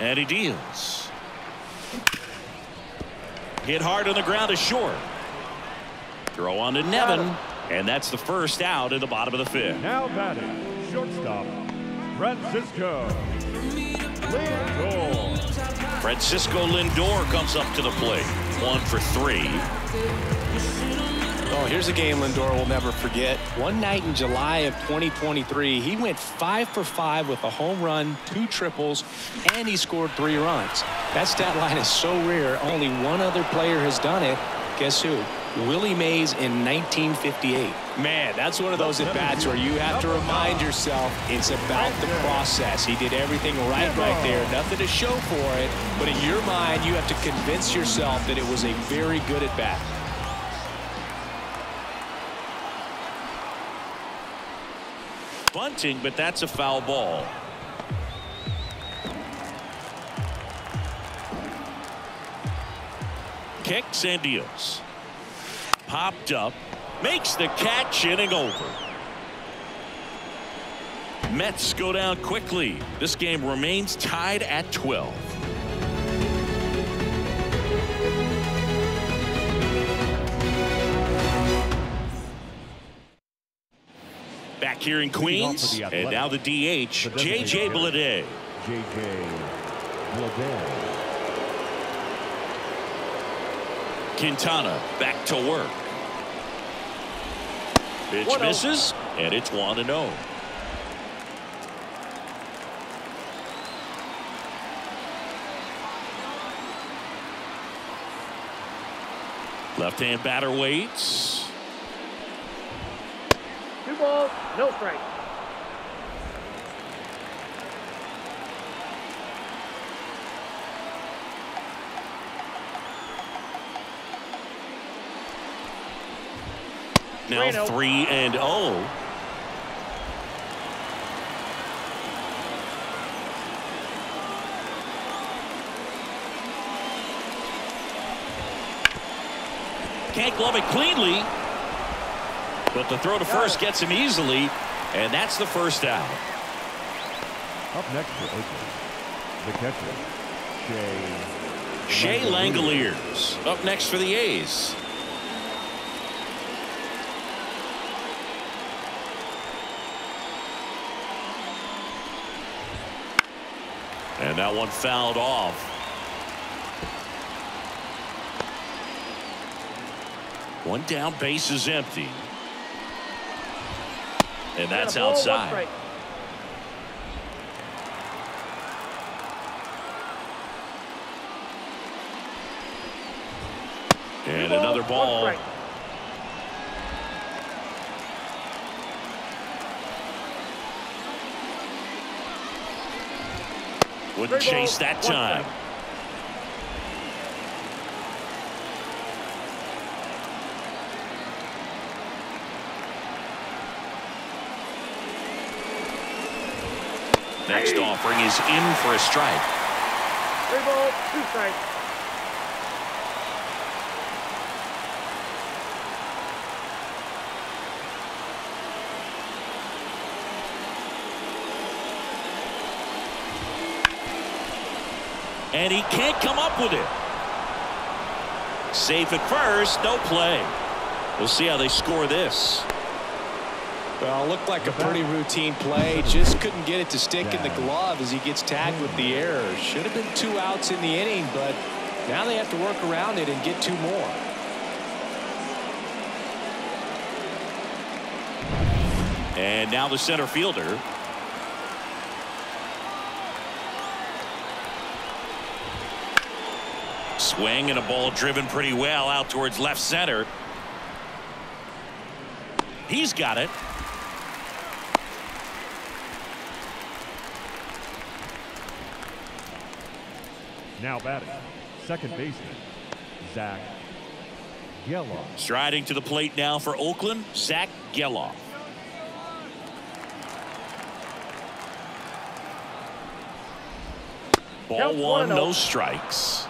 B: And he deals. Hit hard on the ground to short. Throw on to Nevin, and that's the first out in the bottom of the 5th.
D: Now batting, shortstop, Francisco Lindor.
B: Francisco Lindor comes up to the plate. 1 for 3.
C: Oh, here's a game Lindor will never forget. One night in July of 2023, he went 5 for 5 with a home run, 2 triples, and he scored 3 runs. That stat line is so rare. Only one other player has done it. Guess who? Willie Mays in 1958. Man, that's one of those at-bats where you have to remind yourself it's about the process. He did everything right there. Nothing to show for it. But in your mind, you have to convince yourself that it was a very good at-bat.
B: Bunting, but that's a foul ball. Kicks and deals. Popped up, makes the catch, inning over. Mets go down quickly. This game remains tied at 12. Back here in Queens, and now the DH, J.J. Bleday.
D: J.J. Bleday.
B: Quintana back to work. Pitch misses, and it's 1-0. Left-hand batter waits.
F: 2 balls, no strike.
B: Now 3-0. Can't glove it cleanly, but the throw to first gets him easily, and that's the first out.
D: Up next for Oakland, the catcher,
B: Shea Langoliers. Up next for the A's. And that one fouled off. One down, base is empty. And that's outside. And another ball. Wouldn't chase that time. Next offering is in for a strike.
F: 3 balls, 2 strikes.
B: And he can't come up with it. Safe at first, no play. We'll see how they score this.
C: Well, looked like a pretty routine play. Just couldn't get it to stick in the glove as he gets tagged with the error. Should have been 2 outs in the inning, but now they have to work around it and get 2 more.
B: And now the center fielder. Swing and a ball driven pretty well out towards left center. He's got it.
D: Now batting, second baseman, Zach Geloff.
B: Striding to the plate now for Oakland, Zach Geloff. Ball 1, no strikes.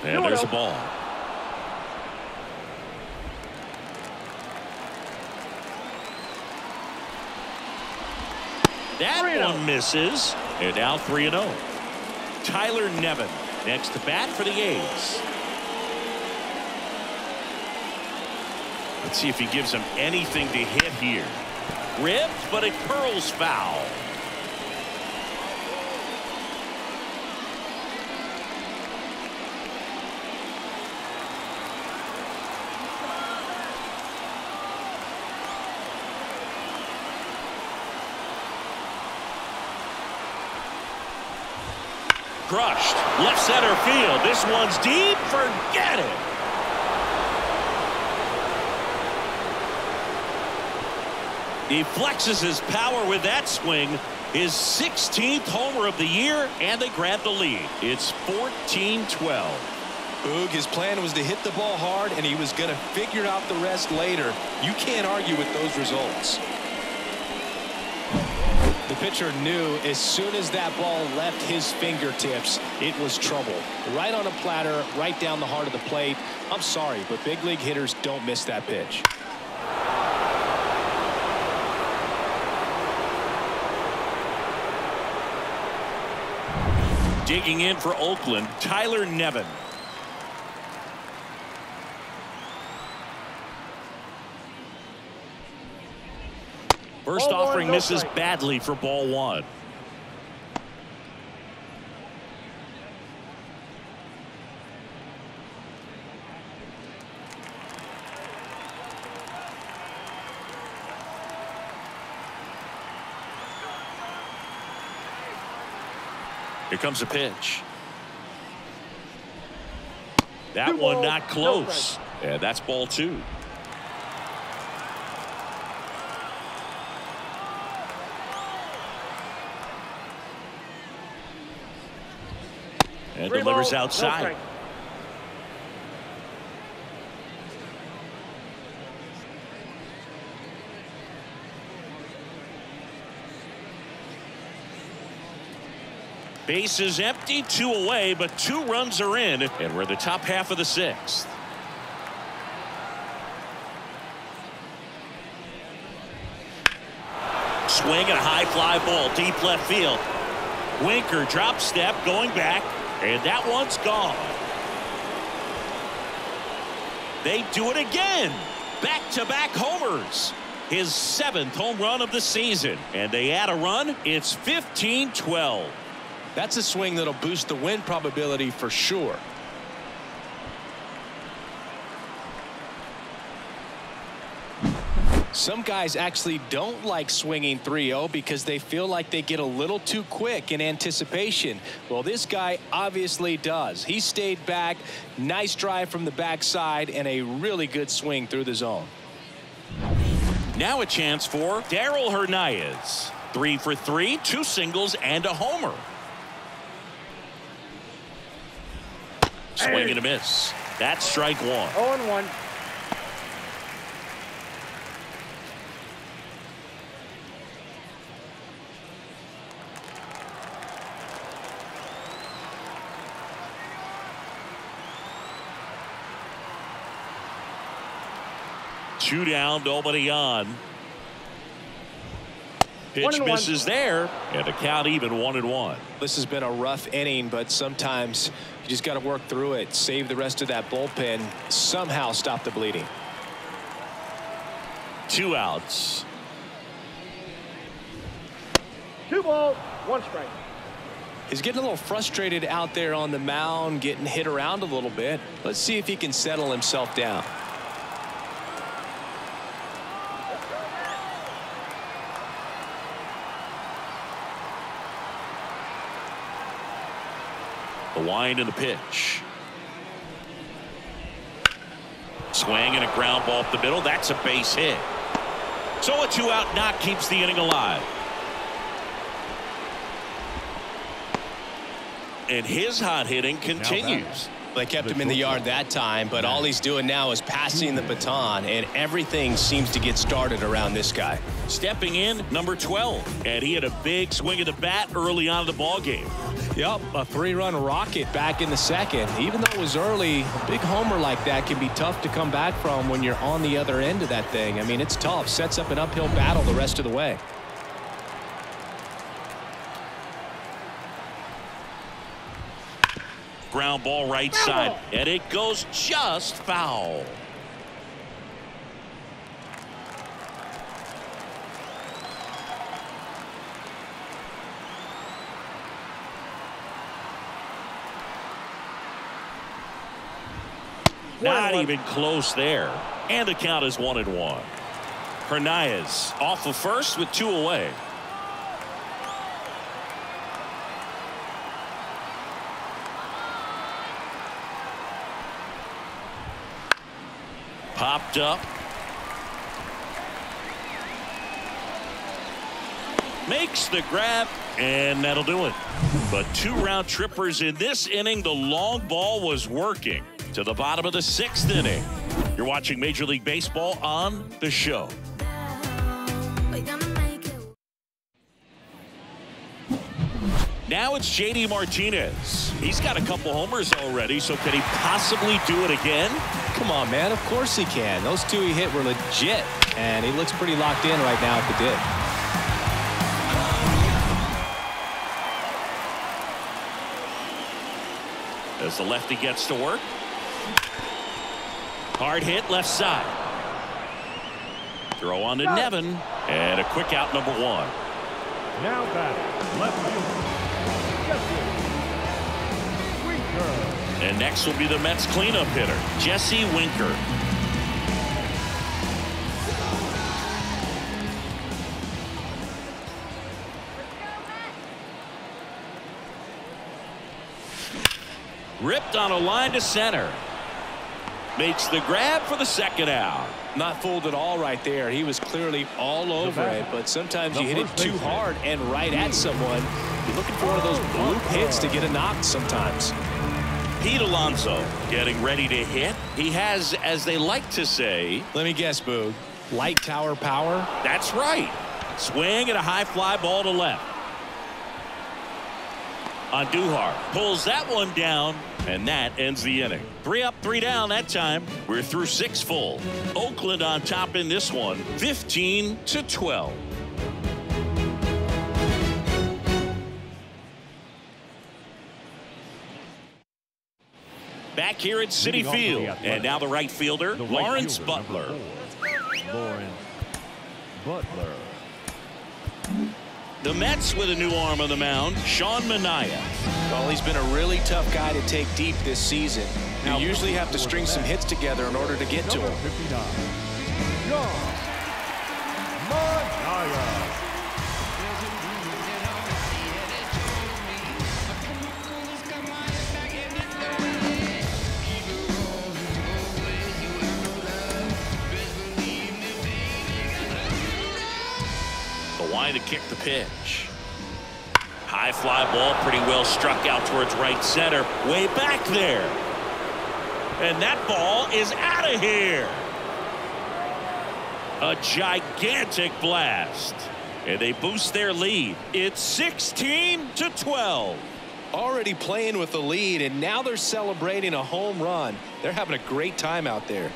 B: And there's the ball. That one misses. And now 3-0. Tyler Nevin next to bat for the A's. Let's see if he gives him anything to hit here. Ripped, but it curls foul. Crushed. Left center field. This one's deep. Forget it. He flexes his power with that swing. His 16th homer of the year, and they grab the lead. It's 14-12.
C: Boog, his plan was to hit the ball hard, and he was going to figure out the rest later. You can't argue with those results. The pitcher knew as soon as that ball left his fingertips, it was trouble. Right on a platter, right down the heart of the plate. I'm sorry, but big league hitters don't miss that pitch.
B: Digging in for Oakland, Tyler Nevin. First offering misses badly for ball 1. Here comes a pitch. That one not close. And that's ball 2. And delivers outside. Base is empty, 2 away, but 2 runs are in, and we're in the top half of the 6th. Swing and a high fly ball deep left field. Winker drop step going back, and that one's gone. They do it again. Back-to-back homers. His 7th home run of the season, and they add a run. It's 15-12.
C: That's a swing that'll boost the win probability for sure. Some guys actually don't like swinging 3-0 because they feel like they get a little too quick in anticipation. Well, this guy obviously does. He stayed back. Nice drive from the backside and a really good swing through the zone.
B: Now a chance for Darryl Hernandez. 3 for 3, 2 singles and a homer. Swing and a miss. That's strike 1.
F: 0-1.
B: 2 down, nobody on. Pitch misses there, and the count even 1-1.
C: This has been a rough inning, but sometimes you just got to work through it, save the rest of that bullpen, somehow stop the bleeding.
B: 2 outs.
F: 2 balls, 1 strike.
C: He's getting a little frustrated out there on the mound, getting hit around a little bit. Let's see if he can settle himself down.
B: The wind and the pitch. Swing and a ground ball up the middle. That's a base hit. So a 2-out knock keeps the inning alive. And his hot hitting continues.
C: They kept him in the yard that time, but all he's doing now is passing the baton, and everything seems to get started around this guy.
B: Stepping in, number 12, and he had a big swing of the bat early on in the ball game.
C: Yep, a 3-run rocket back in the second. Even though it was early, a big homer like that can be tough to come back from when you're on the other end of that thing. I mean, it's tough. Sets up an uphill battle the rest of the way.
B: Ground ball right side, and it goes just foul. Not even close there. And the count is 1-1. Hernandez off of first with 2 away. Popped up. Makes the grab, and that'll do it. But 2 round trippers in this inning. The long ball was working to the bottom of the 6th inning. You're watching Major League Baseball on The Show. Now it's JD Martinez. He's got a couple homers already, so can he possibly do it again?
C: Come on, man. Of course he can. Those 2 he hit were legit, and he looks pretty locked in right now at the dip.
B: As the lefty gets to work. Hard hit left side. Throw on to Nevin, and a quick out, number 1.
D: Now batting, left fielder, Jesse Winker.
B: And next will be the Mets cleanup hitter, Jesse Winker. Ripped on a line to center. Makes the grab for the 2nd out.
C: Not fooled at all right there. He was clearly all over it, but sometimes you hit it too hard and right at someone. You're looking for one of those bloop hits to get a knock sometimes.
B: Pete Alonso getting ready to hit. He has, as they like to say,
C: let me guess, Boog, light tower power.
B: That's right. Swing and a high fly ball to left. Andujar pulls that one down, and that ends the inning. 3 up, 3 down that time. We're through 6 full. Oakland on top in this one, 15-12. Back here at Citi Field, and now the right fielder, Lawrence Butler.
D: Lawrence Butler.
B: The Mets with a new arm on the mound, Sean Manaea.
C: Well, he's been a really tough guy to take deep this season. You usually have to string some hits together in order to get to him.
D: 59. Sean Manaea.
B: Line to kick the pitch. High fly ball, pretty well struck out towards right center. Way back there. And that ball is out of here. A gigantic blast. And they boost their lead. It's 16-12.
C: Already playing with the lead, and now they're celebrating a home run. They're having a great time out there.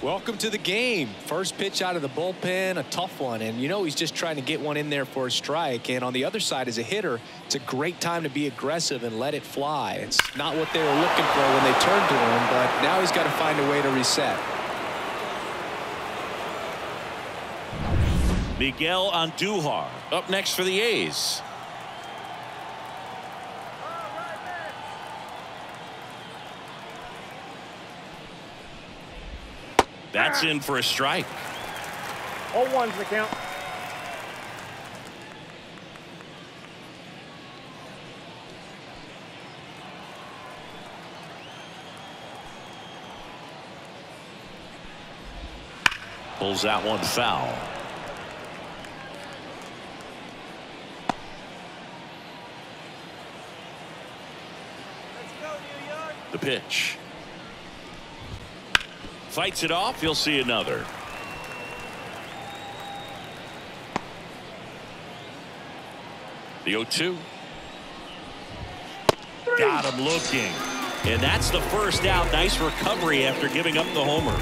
C: Welcome to the game. First pitch out of the bullpen, a tough one. And, you know, he's just trying to get one in there for a strike. And on the other side, as a hitter, it's a great time to be aggressive and let it fly. It's not what they were looking for when they turned to him, but now he's got to find a way to reset.
B: Miguel Andujar up next for the A's. That's in for a strike.
F: 0-1's the count.
B: Pulls that one foul.
E: Let's go, New York.
B: The pitch. Fights it off. He'll see another. The 0-2. Got him looking. And that's the first out. Nice recovery after giving up the homer.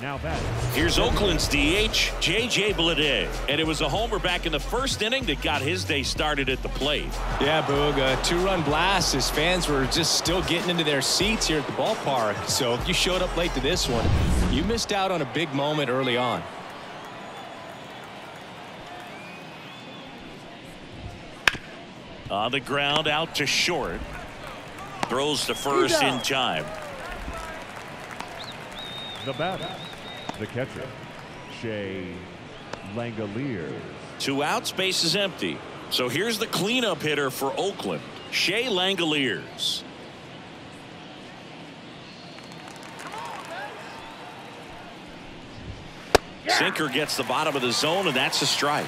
D: Now back.
B: Here's Oakland's DH, J.J. Bleday. And it was a homer back in the first inning that got his day started at the plate.
C: Yeah, Boog, a two-run blast. His fans were just still getting into their seats here at the ballpark. So if you showed up late to this one, you missed out on a big moment early on.
B: On the ground, out to short. Throws to first in time.
D: The batter, the catcher, Shea Langoliers.
B: 2 outs, base is empty. So here's the cleanup hitter for Oakland, Shea Langoliers. Sinker gets the bottom of the zone, and that's a strike.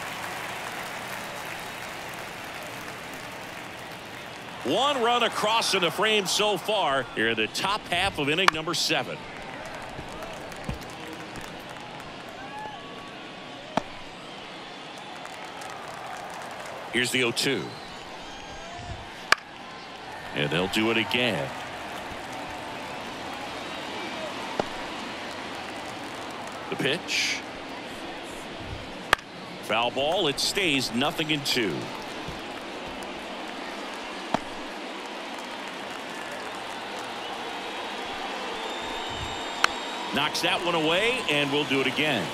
B: 1 run across in the frame so far here in the top half of inning number 7. Here's the 0-2. And they'll do it again. The pitch. Foul ball. It stays 0-2. Knocks that one away, and we'll do it again.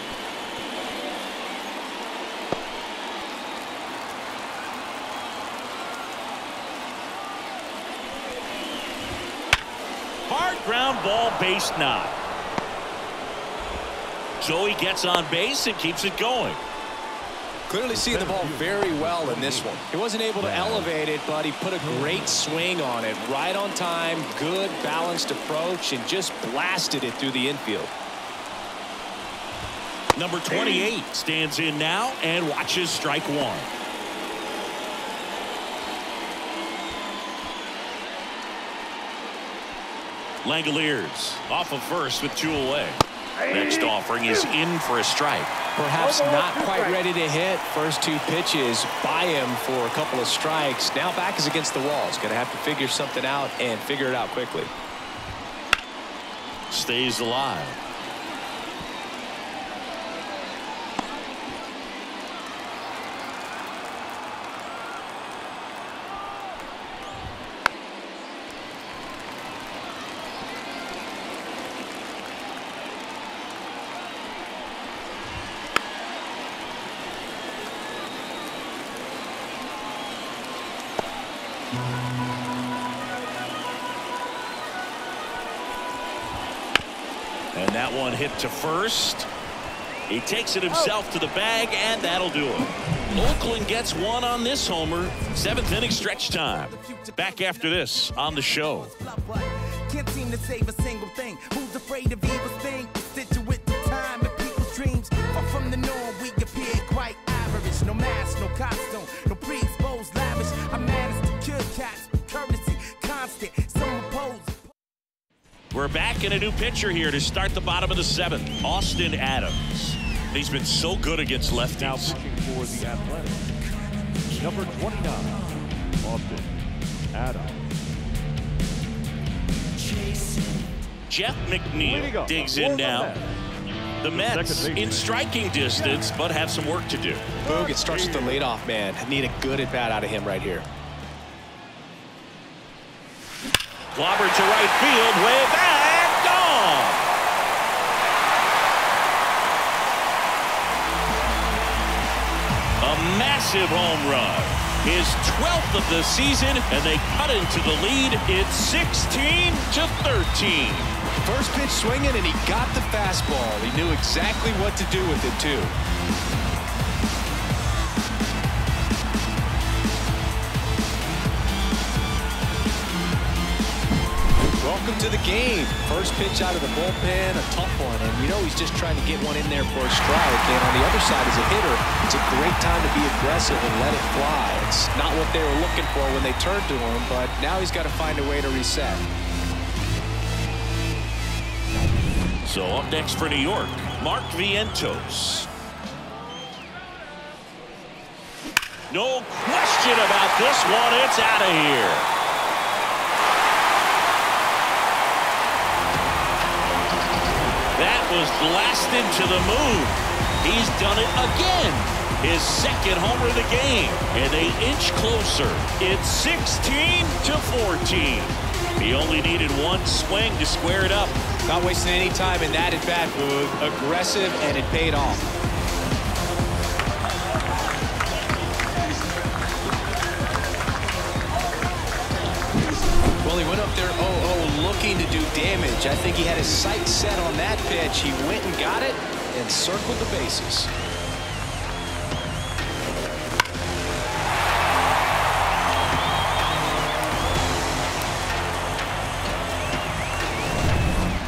B: Hard ground ball, base knock. So he gets on base and keeps it going.
C: Clearly seeing the ball very well in this one. He wasn't able to elevate it, but he put a great swing on it. Right on time, good balanced approach, and just blasted it through the infield.
B: Number 28 stands in now and watches strike 1. Langoliers off of first with 2 away. Next offering is in for a strike.
C: Perhaps not quite ready to hit. First 2 pitches by him for a couple of strikes. Now back is against the wall. He's going to have to figure something out and figure it out quickly.
B: Stays alive. And that one hit to first. He takes it himself to the bag, and that'll do it. Oakland gets 1 on this homer. 7th inning stretch time. Back after this on the show.
E: Can't seem to save a single thing. Who's afraid of evil thing? Situate the time and people's dreams. Far from the norm, we appear quite average. No mask, no costume, no pre-exposed lavish. I managed to kill cats with courtesy, constant. Some oppose.
B: We're back in a new pitcher here to start the bottom of the 7th. Austin Adams. He's been so good against lefties.
D: Now pitching for the Athletics, number 29, Austin Adams.
B: Jeff McNeil digs in now. The Mets in striking distance, but have some work to do.
C: Boog, it starts with the leadoff man. Need a good at-bat out of him right here.
B: Clobbered to right field, way back, gone. A massive home run. His 12th of the season, and they cut into the lead. It's 16-13.
C: First pitch swinging, and he got the fastball. He knew exactly what to do with it, too. Welcome to the game. First pitch out of the bullpen, a tough one. And you know he's just trying to get one in there for a strike. And on the other side, as a hitter, it's a great time to be aggressive and let it fly. It's not what they were looking for when they turned to him, but now he's got to find a way to reset.
B: So up next for New York, Mark Vientos. No question about this one. It's out of here. That was blasted to the moon. He's done it again. His second homer of the game. And they inch closer. It's 16-14. He only needed one swing to square it up.
C: Not wasting any time in that at-bat, Boog. Aggressive, and it paid off. Well, he went up there 0-0 looking to do damage. I think he had his sights set on that pitch. He went and got it and circled the bases.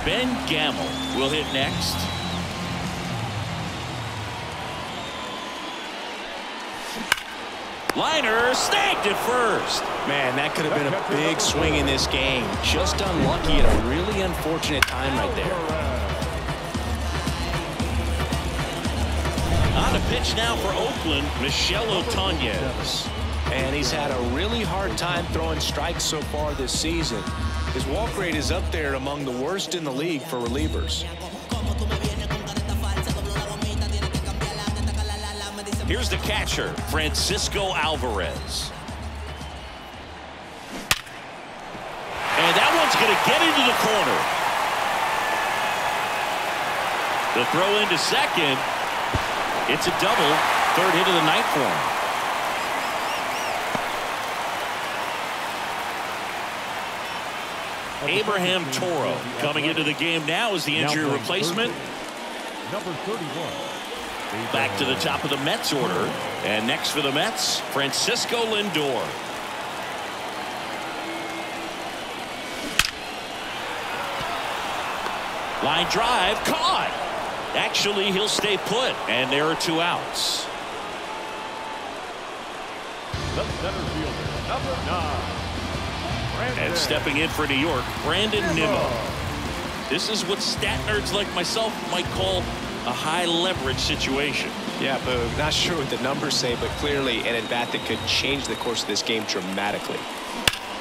B: Ben Gamble will hit next. Liner snagged at first.
C: Man, that could have been a big swing in this game. Just unlucky at a really unfortunate time right there.
B: On the pitch now for Oakland, Michel Otanez.
C: And he's had a really hard time throwing strikes so far this season. His walk rate is up there among the worst in the league for relievers.
B: Here's the catcher, Francisco Alvarez. And that one's going to get into the corner. The throw into second. It's a double. Third hit of the night for him. Abraham Toro coming into the game now as the injury replacement.
D: Number 31.
B: Back to the top of the Mets order. And next for the Mets, Francisco Lindor. Line drive, caught. Actually, he'll stay put, and there are 2 outs.
D: The center fielder, number 9.
B: And stepping in for New York, Brandon Nimmo. This is what stat nerds like myself might call a high leverage situation.
C: Yeah, but not sure what the numbers say, but clearly an at-bat that could change the course of this game dramatically.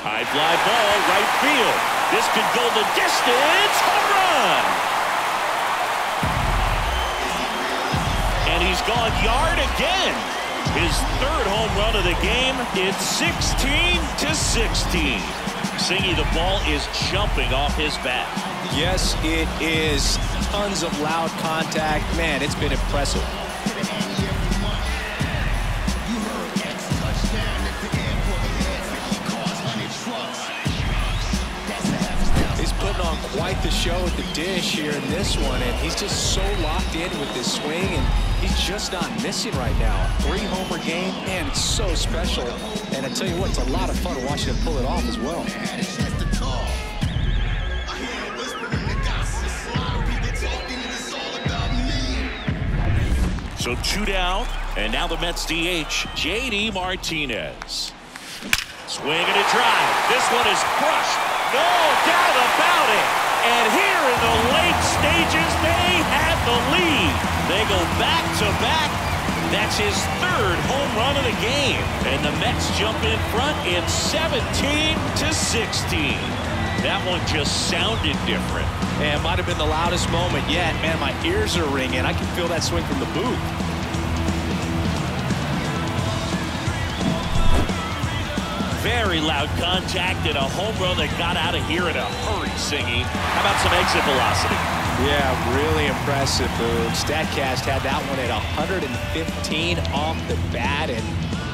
B: High fly ball, right field. This could go the distance. Home run! And he's gone yard again. His 3rd home run of the game. It's 16-16. Singy, the ball is jumping off his bat.
C: Yes, it is. Tons of loud contact. Man, it's been impressive. He's putting on quite the show at the dish here in this one, and he's just so locked in with this swing, and he's just not missing right now. 3-homer game, man, it's so special. And I tell you what, it's a lot of fun watching him pull it off as well.
B: So 2 down, and now the Mets DH, J.D. Martinez. Swing and a drive. This one is crushed. No doubt about it. And here in the late stages, they have the lead. They go back-to-back. That's his 3rd home run of the game. And the Mets jump in front. It's 17-16. That one just sounded different.
C: And it might have been the loudest moment yet. Man, my ears are ringing. I can feel that swing from the booth.
B: Very loud contact and a home run that got out of here in a hurry, Singy. How about some exit velocity?
C: Yeah, really impressive, Boone. StatCast had that one at 115 off the bat, and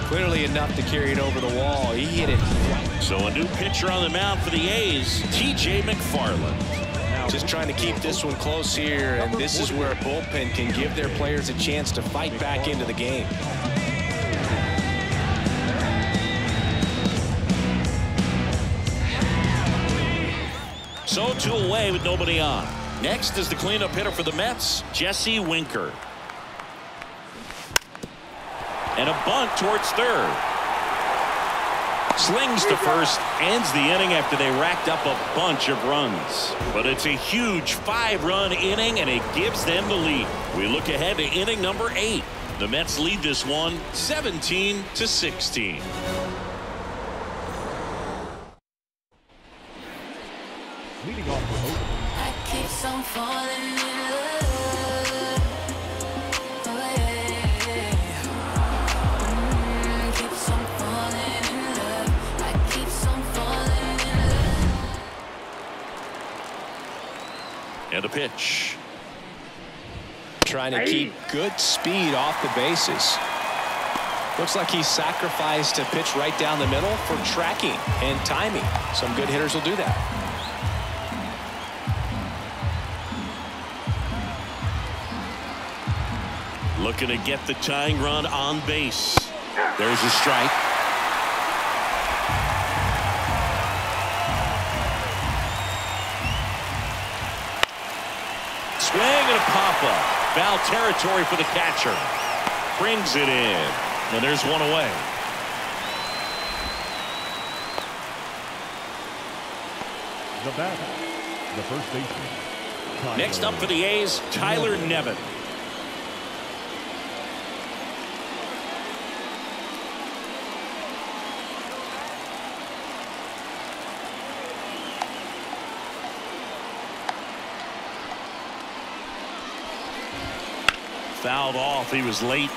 C: clearly enough to carry it over the wall. He hit it right.
B: So a new pitcher on the mound for the A's, T.J. McFarland.
C: Just trying to keep this one close here, and this is where a bullpen can give their players a chance to fight back into the game.
B: So 2 away with nobody on. Next is the cleanup hitter for the Mets, Jesse Winker. And a bunt towards third. Slings to first, ends the inning after they racked up a bunch of runs. But it's a huge 5-run inning, and it gives them the lead. We look ahead to inning number 8. The Mets lead this one 17-16.
D: Leading off for Oakland.
A: I keep on falling in love. Oh, yeah. Keeps on falling in love. I keep on falling in love.
B: And a pitch.
C: Trying to keep good speed off the bases. Looks like he sacrificed a pitch right down the middle for tracking and timing. Some good hitters will do that.
B: Looking to get the tying run on base. There's a strike. Swing and a pop-up. Foul territory for the catcher. Brings it in. And there's one away.
D: The batter, the first baseman.
B: Next up for the A's, Tyler Nevin. Fouled off. He was late.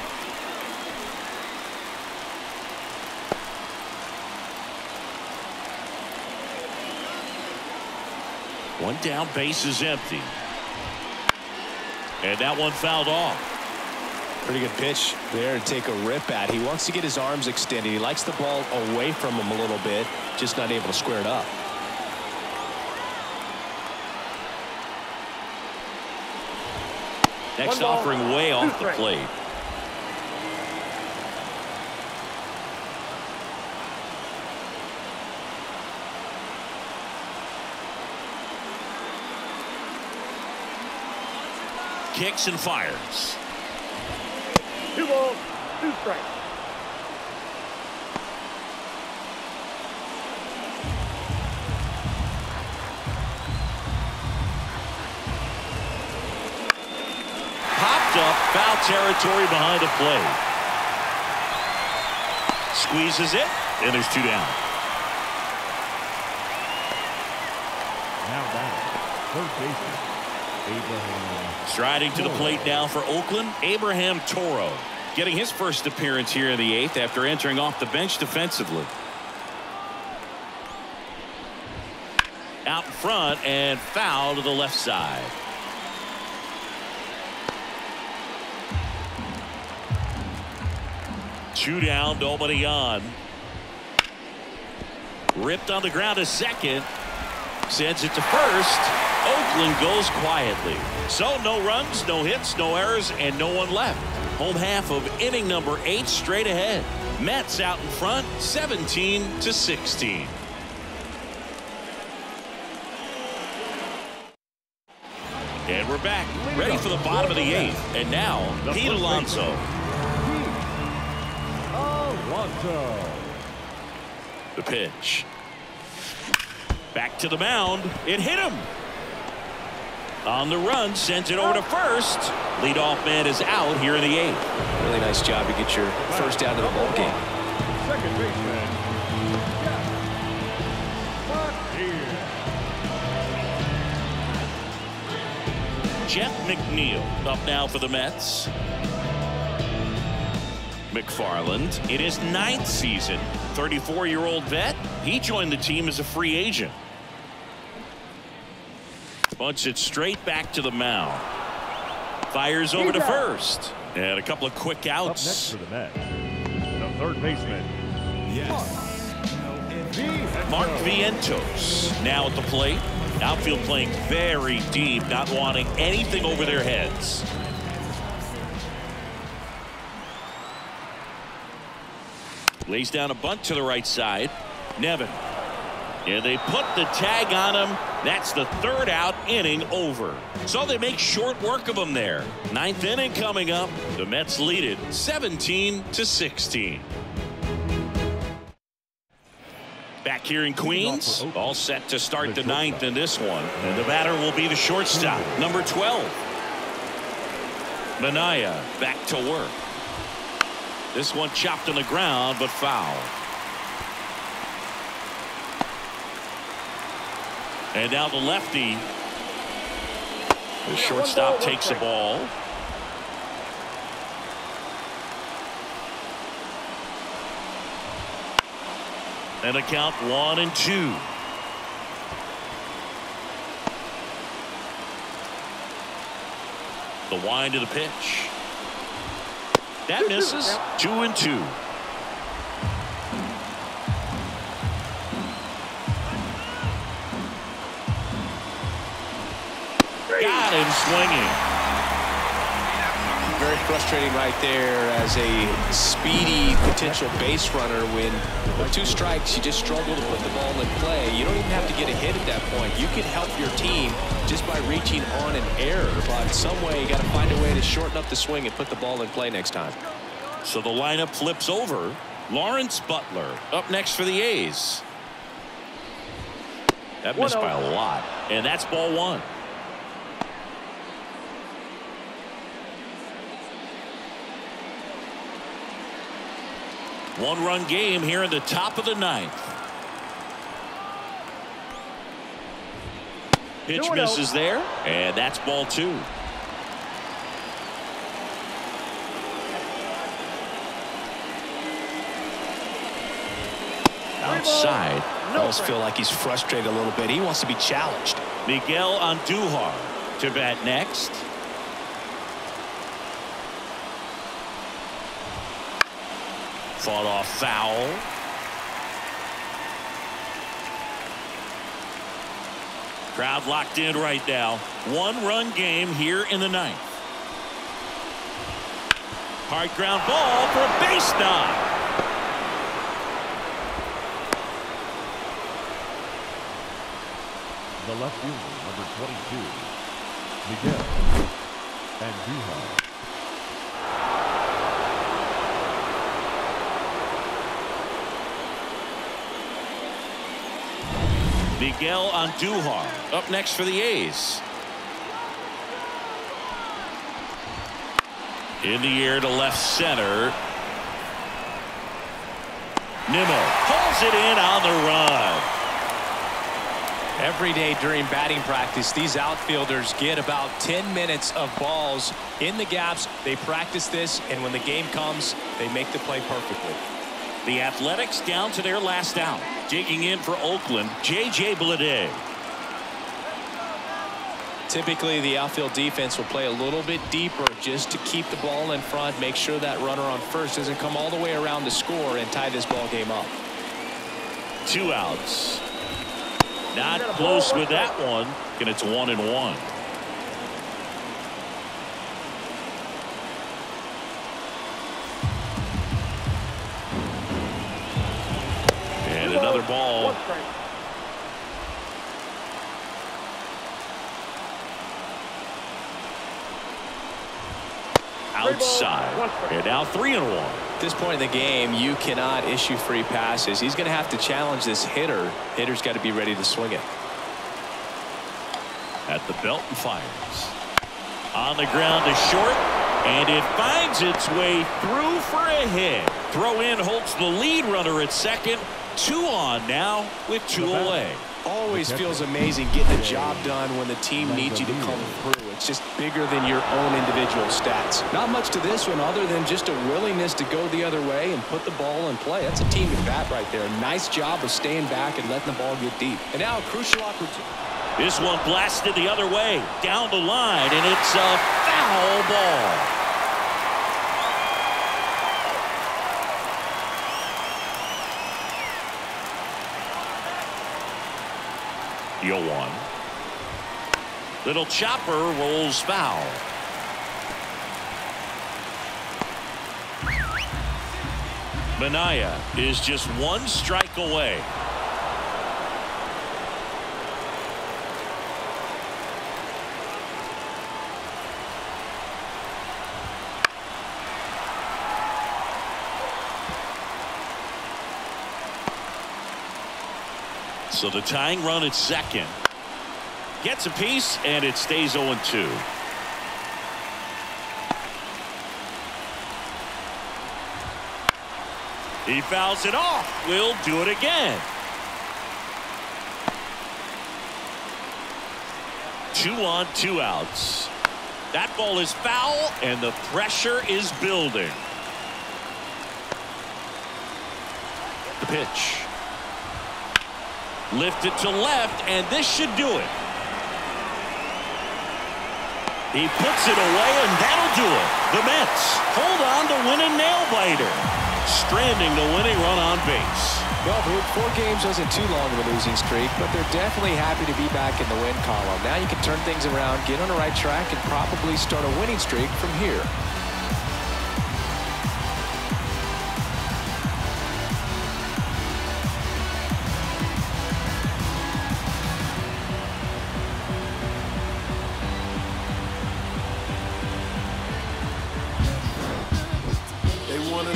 B: One down, base is empty. And that one fouled off.
C: Pretty good pitch there to take a rip at. He wants to get his arms extended. He likes the ball away from him a little bit, just not able to square it up.
B: Next offering way off the plate. Kicks and fires.
F: 2 balls, 2 strikes.
B: Popped up, foul territory behind the plate. Squeezes it, and there's 2 down.
D: Now batting, third baseman, Abraham.
B: Striding to the plate now for Oakland, Abraham Toro. Getting his first appearance here in the 8th after entering off the bench defensively. Out in front and foul to the left side. Two down, nobody on. Ripped on the ground to second. Sends it to first. Oakland goes quietly. So no runs, no hits, no errors, and no one left. Home half of inning number 8 straight ahead. Mets out in front, 17-16. And we're back, ready for the bottom of the 8th. And now, Pete Alonso. The pitch. Back to the mound. It hit him. On the run, sends it over to first. Leadoff man is out here in the 8th.
C: Really nice job to get your first out of the ball game.
D: Second baseman.
B: Jeff McNeil up now for the Mets. McFarland in his 9th season, 34-year-old vet. He joined the team as a free agent. Bunts it straight back to the mound. Fires over to first. And a couple of quick outs.
D: Up next for the Mets, the third baseman.
B: Mark Vientos now at the plate. Outfield playing very deep, not wanting anything over their heads. Lays down a bunt to the right side. Nevin. And they put the tag on him. That's the 3rd out, inning over. So they make short work of him there. 9th inning coming up. The Mets lead it 17-16. Back here in Queens, all set to start the 9th in this one. And the batter will be the shortstop, number 12. Minaya back to work. This one chopped on the ground, but foul. And now the lefty. The shortstop takes the ball. And a count 1-2. The wind of the pitch. That misses. 2-2. Got him swinging.
C: Very frustrating right there as a speedy potential base runner. When with 2 strikes, you just struggle to put the ball in play. You don't even have to get a hit at that point. You can help your team just by reaching on an error. But some way, you got to find a way to shorten up the swing and put the ball in play next time.
B: So the lineup flips over. Lawrence Butler up next for the A's. That missed by a lot. And that's ball 1. One-run game here in the top of the 9th. Pitch misses there, and that's ball 2. Outside.
C: I almost feel like he's frustrated a little bit. He wants to be challenged.
B: Miguel Andujar to bat next. Fought off foul. Crowd locked in right now. 1-run game here in the 9th. Hard ground ball for a base knock.
D: The left fielder, number 22, Miguel Andujar.
B: Miguel Andujar up next for the A's. In the air to left center. Nimmo pulls it in on the run.
C: Every day during batting practice, these outfielders get about 10 minutes of balls in the gaps. They practice this, and when the game comes, they make the play perfectly.
B: The Athletics down to their last out. Digging in for Oakland, J.J. Bleday.
C: Typically, the outfield defense will play a little bit deeper just to keep the ball in front, make sure that runner on first doesn't come all the way around to score and tie this ball game up.
B: 2 outs. Not close with that one, and it's 1-1. And another ball. Outside. And now 3-1.
C: At this point in the game, you cannot issue free passes. He's going to have to challenge this hitter. Hitter's got to be ready to swing it.
B: At the belt and fires. On the ground to short. And it finds its way through for a hit. Throw in holds the lead runner at second. 2 on now with 2 away.
C: always feels amazing getting the job done when the team needs you to come through. It's just bigger than your own individual stats. Not much to this one other than just a willingness to go the other way and put the ball in play. That's a team at bat right there. Nice job of staying back and letting the ball get deep. And now a crucial opportunity.
B: This one blasted the other way, down the line, and it's a foul ball. Yo one. Little chopper rolls foul. Minaya is just one strike away. So the tying run at second gets a piece, and it stays 0-2. He fouls it off. We'll do it again. 2 on, 2 outs. That ball is foul, and the pressure is building. The pitch. Lifted to left, and this should do it. He puts it away, and that'll do it. The Mets hold on to win a nail-biter, stranding the winning run on base.
C: Well, 4 games wasn't too long of a losing streak, but they're definitely happy to be back in the win column. Now you can turn things around, get on the right track, and probably start a winning streak from here.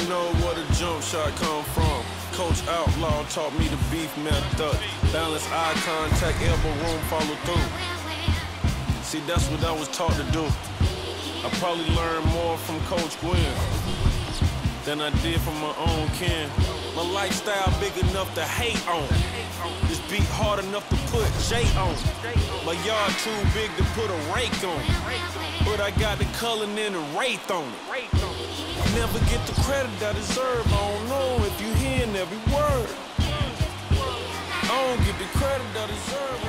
G: Know where the jump shot come from. Coach Outlaw taught me the beef method. Balance eye contact, elbow room, follow through. See, that's what I was taught to do. I probably learned more from Coach Gwynn than I did from my own kin. My lifestyle big enough to hate on. This beat hard enough to put J on. My yard too big to put a rake on. But I got the Cullen and the Wraith on it. Never get the credit I deserve. I don't know if you hearing every word. I don't get the credit I deserve.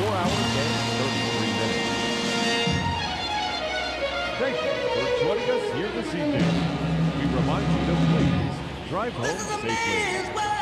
D: 4 hours and 33 minutes. Thank you for joining us here this evening. We remind you to please drive home safely.